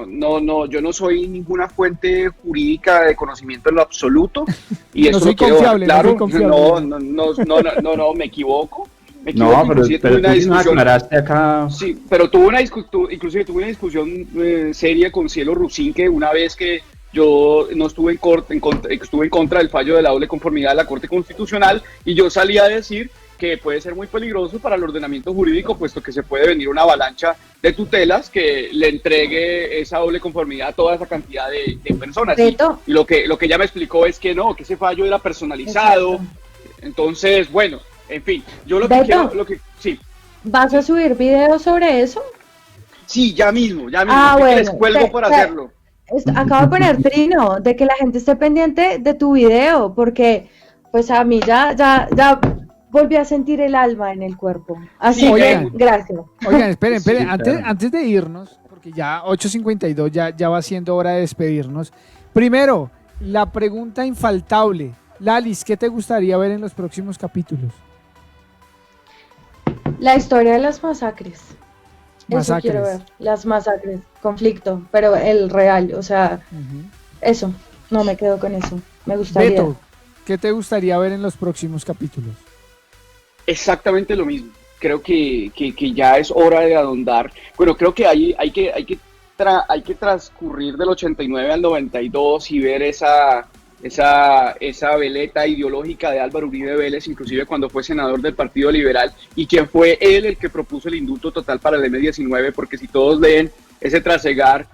No, yo no soy ninguna fuente jurídica de conocimiento en lo absoluto. Y No eso soy lo quiero confiable, dejar no claro. soy confiable. No, me equivoco. No, pero Inclusive tú tuve una sí nos discusión. aclaraste acá. Sí, pero inclusive tuve una discusión seria con Cielo Rusinque una vez que yo no estuve estuve en contra del fallo de la doble conformidad de la Corte Constitucional, y yo salí a decir que puede ser muy peligroso para el ordenamiento jurídico, puesto que se puede venir una avalancha de tutelas que le entregue esa doble conformidad a toda esa cantidad de personas. Y lo que ella me explicó es que no, que ese fallo era personalizado. Entonces, bueno, en fin, yo lo que Beto, quiero, sí. ¿Vas a subir videos sobre eso? Sí, ya mismo, Ah, que bueno, les cuelgo por hacerlo. Acabo de poner trino de que la gente esté pendiente de tu video, porque pues a mí ya volví a sentir el alma en el cuerpo. Así Sí, que, oigan. gracias. Oigan, esperen, Sí, claro. antes de irnos, porque ya 8:52 ya va siendo hora de despedirnos. Primero, la pregunta infaltable. Lalis, ¿qué te gustaría ver en los próximos capítulos? La historia de las masacres. Eso Masacres. quiero ver, las masacres, conflicto, pero el real, o sea, eso, no me quedo con eso, me gustaría. Beto, ¿qué te gustaría ver en los próximos capítulos? Exactamente lo mismo. Creo que ya es hora de ahondar. Bueno, creo que hay que transcurrir del 89 al 92 y ver esa veleta ideológica de Álvaro Uribe Vélez, inclusive cuando fue senador del Partido Liberal, y quien fue él el que propuso el indulto total para el M-19, porque si todos leen ese trasegar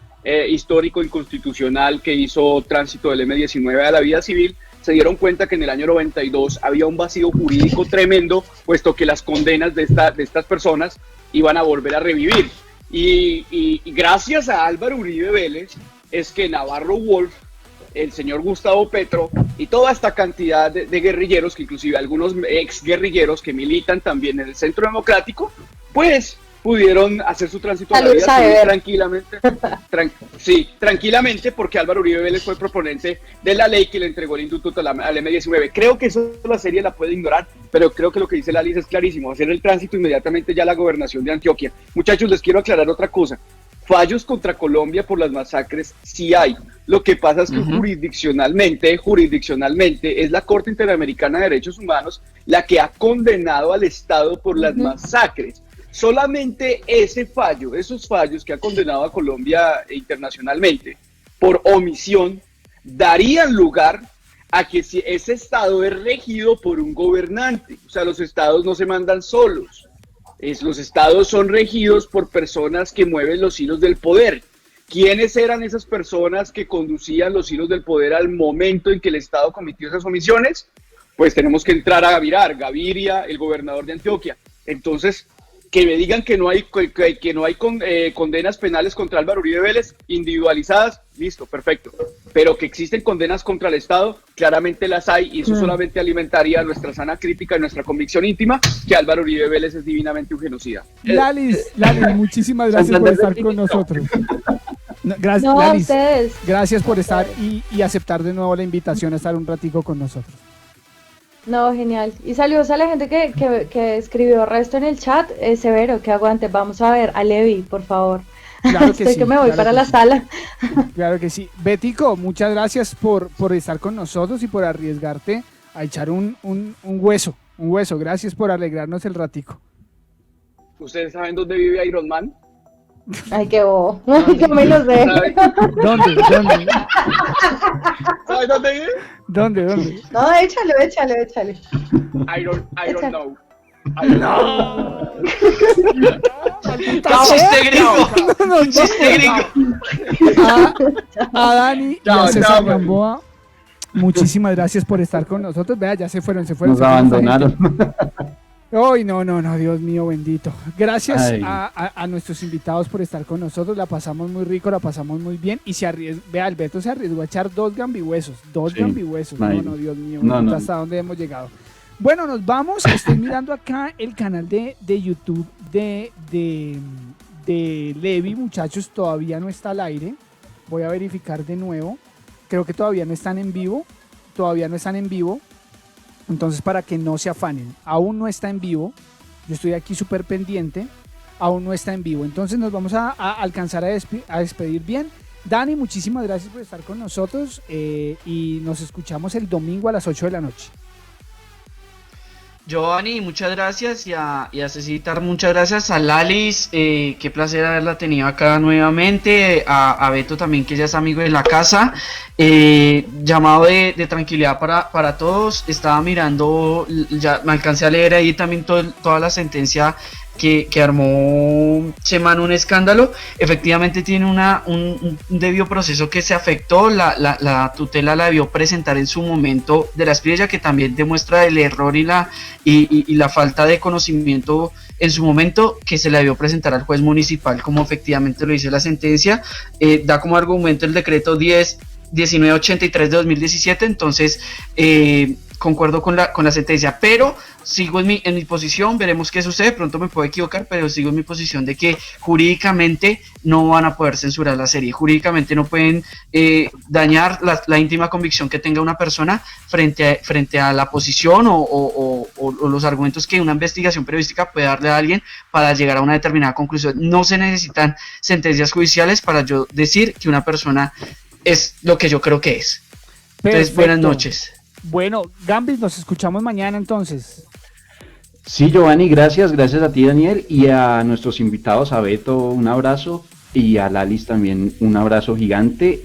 histórico inconstitucional que hizo tránsito del M-19 a la vida civil, se dieron cuenta que en el año 92 había un vacío jurídico tremendo, puesto que las condenas de estas personas iban a volver a revivir. Y gracias a Álvaro Uribe Vélez es que Navarro Wolf, el señor Gustavo Petro y toda esta cantidad de guerrilleros, que inclusive algunos ex guerrilleros que militan también en el Centro Democrático, pues pudieron hacer su tránsito a la vida civil tranquilamente. Tranquilamente, porque Álvaro Uribe Vélez fue el proponente de la ley que le entregó el indulto al M-19. Creo que eso la serie la puede ignorar, pero creo que lo que dice Lalis es clarísimo: hacer el tránsito inmediatamente ya a la gobernación de Antioquia. Muchachos, les quiero aclarar otra cosa. Fallos contra Colombia por las masacres sí hay. Lo que pasa es que jurisdiccionalmente es la Corte Interamericana de Derechos Humanos la que ha condenado al Estado por las masacres. Solamente esos fallos que ha condenado a Colombia internacionalmente por omisión, darían lugar a que si ese Estado es regido por un gobernante. O sea, los Estados no se mandan solos. Los estados son regidos por personas que mueven los hilos del poder. ¿Quiénes eran esas personas que conducían los hilos del poder al momento en que el Estado cometió esas omisiones? Pues tenemos que entrar a Gaviria, el gobernador de Antioquia. Entonces, que me digan que no hay condenas penales contra Álvaro Uribe Vélez individualizadas, listo, perfecto. Pero que existen condenas contra el Estado, claramente las hay, y eso solamente alimentaría nuestra sana crítica y nuestra convicción íntima que Álvaro Uribe Vélez es divinamente un genocida. Lalis, muchísimas gracias por estar con nosotros. Gracias, No, Lalis, ustedes. gracias por estar y aceptar de nuevo la invitación a estar un ratico con nosotros. No, genial. Y saludos a la gente que escribió resto en el chat. Severo, que aguante. Vamos a ver a Levi, por favor. Claro que Estoy sí, que me voy claro para que la sí. sala. Claro que sí. Betico, muchas gracias por estar con nosotros y por arriesgarte a echar un hueso. Gracias por alegrarnos el ratico. ¿Ustedes saben dónde vive Iron Man? Ay, qué bobo. Yo me los sé. ¿Dónde? ¿Sabes dónde vive? ¿Dónde? No, échale. I don't know. ¡No! ¡Chiste gringo! ¡Chiste gringo! A Dani y Chao, a César chao, Gamboa, muchísimas gracias por estar con nosotros. Vea, ya se fueron. Nos abandonaron. Ay, no, Dios mío bendito. Gracias Ay. a nuestros invitados por estar con nosotros. La pasamos muy rico, la pasamos muy bien. Y vea, el Beto se arriesgó a echar dos gambihuesos. Sí. Gambihuesos. Ay. No, Dios mío, No. hasta dónde hemos llegado. Bueno, nos vamos. Estoy mirando acá el canal de YouTube de Levi, muchachos. Todavía no está al aire. Voy a verificar de nuevo. Creo que todavía no están en vivo. todavía no están en vivo. Entonces, para que no se afanen, aún no está en vivo. Yo estoy aquí súper pendiente. Aún no está en vivo. Entonces nos vamos a alcanzar a despedir bien. Dani, muchísimas gracias por estar con nosotros y nos escuchamos el domingo a las 8 de la noche. Giovanni, muchas gracias y a Cecitar, muchas gracias, a Lalis, qué placer haberla tenido acá nuevamente, a Beto también, que ya es amigo de la casa. Llamado de tranquilidad para todos. Estaba mirando, ya me alcancé a leer ahí también toda la sentencia que armó Semana un escándalo. Efectivamente tiene un debido proceso que se afectó, la tutela la debió presentar en su momento de la Espriella, que también demuestra el error y la falta de conocimiento en su momento, que se le debió presentar al juez municipal, como efectivamente lo dice la sentencia. Da como argumento el decreto 1983 de 2017, entonces concuerdo con la sentencia, pero sigo en mi posición, veremos qué sucede, pronto me puedo equivocar, pero sigo en mi posición de que jurídicamente no van a poder censurar la serie, jurídicamente no pueden dañar la íntima convicción que tenga una persona frente a la posición o los argumentos que una investigación periodística puede darle a alguien para llegar a una determinada conclusión. No se necesitan sentencias judiciales para yo decir que una persona es lo que yo creo que es. Entonces, buenas noches. Bueno, Gambis, nos escuchamos mañana entonces. Sí, Giovanni, gracias a ti, Daniel, y a nuestros invitados, a Beto, un abrazo, y a Lalis también un abrazo gigante.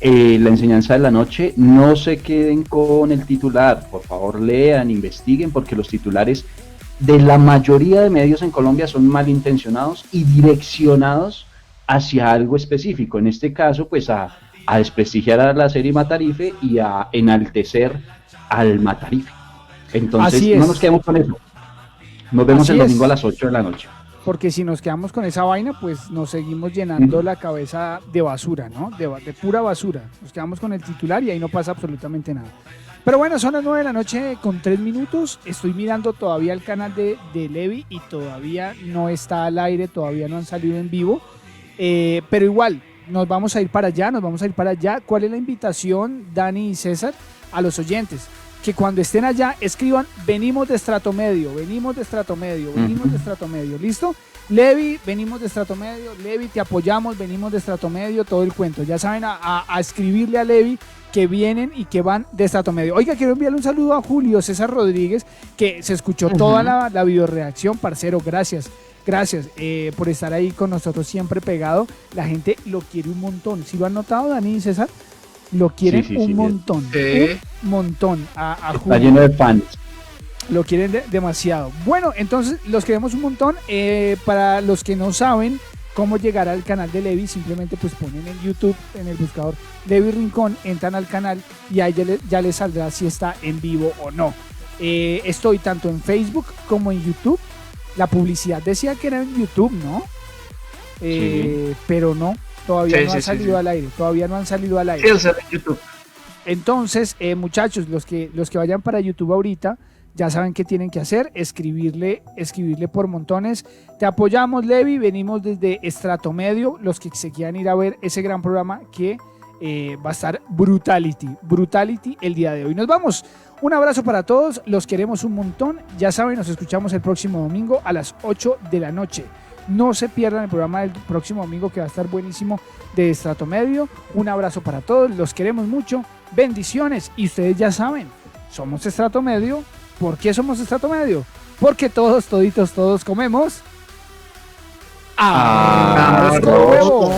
La enseñanza de la noche, no se queden con el titular, por favor lean, investiguen, porque los titulares de la mayoría de medios en Colombia son malintencionados y direccionados hacia algo específico, en este caso pues a desprestigiar a la serie Matarife y a enaltecer al Matarife. Entonces no nos quedemos con eso. Nos vemos el domingo a las 8 de la noche. Porque si nos quedamos con esa vaina, pues nos seguimos llenando la cabeza de basura, ¿no? De pura basura. Nos quedamos con el titular y ahí no pasa absolutamente nada. Pero bueno, son las 9 de la noche con 3 minutos. Estoy mirando todavía el canal de Levi y todavía no está al aire, todavía no han salido en vivo. Pero igual, nos vamos a ir para allá. ¿Cuál es la invitación, Dani y César, a los oyentes? Que cuando estén allá escriban: venimos de estrato medio, ¿listo? Levi, venimos de estrato medio, Levi, te apoyamos, venimos de estrato medio, todo el cuento. Ya saben, a escribirle a Levi que vienen y que van de estrato medio. Oiga, quiero enviarle un saludo a Julio César Rodríguez, que se escuchó toda la videoreacción, parcero, gracias por estar ahí con nosotros siempre pegado. La gente lo quiere un montón. ¿Sí lo han notado, Dani y César? Lo quieren un montón. Un montón a Julio. Está lleno de fans. Lo quieren demasiado. Bueno, entonces los queremos un montón. Para los que no saben cómo llegar al canal de Levi, simplemente pues ponen en YouTube, en el buscador Levi Rincón, entran al canal y ahí ya les saldrá si está en vivo o no. Estoy tanto en Facebook como en YouTube. La publicidad decía que era en YouTube, ¿no? Pero no, todavía no han salido al aire. Sí, o sea, en YouTube. Entonces, muchachos, los que vayan para YouTube ahorita, ya saben qué tienen que hacer: escribirle por montones. Te apoyamos, Levi, venimos desde estrato medio, los que se quieran ir a ver ese gran programa que va a estar Brutality el día de hoy. Nos vamos. Un abrazo para todos, los queremos un montón. Ya saben, nos escuchamos el próximo domingo a las 8 de la noche. No se pierdan el programa del próximo domingo, que va a estar buenísimo, de estrato medio. Un abrazo para todos, los queremos mucho. Bendiciones. Y ustedes ya saben, somos estrato medio. ¿Por qué somos estrato medio? Porque todos comemos arroz con huevo.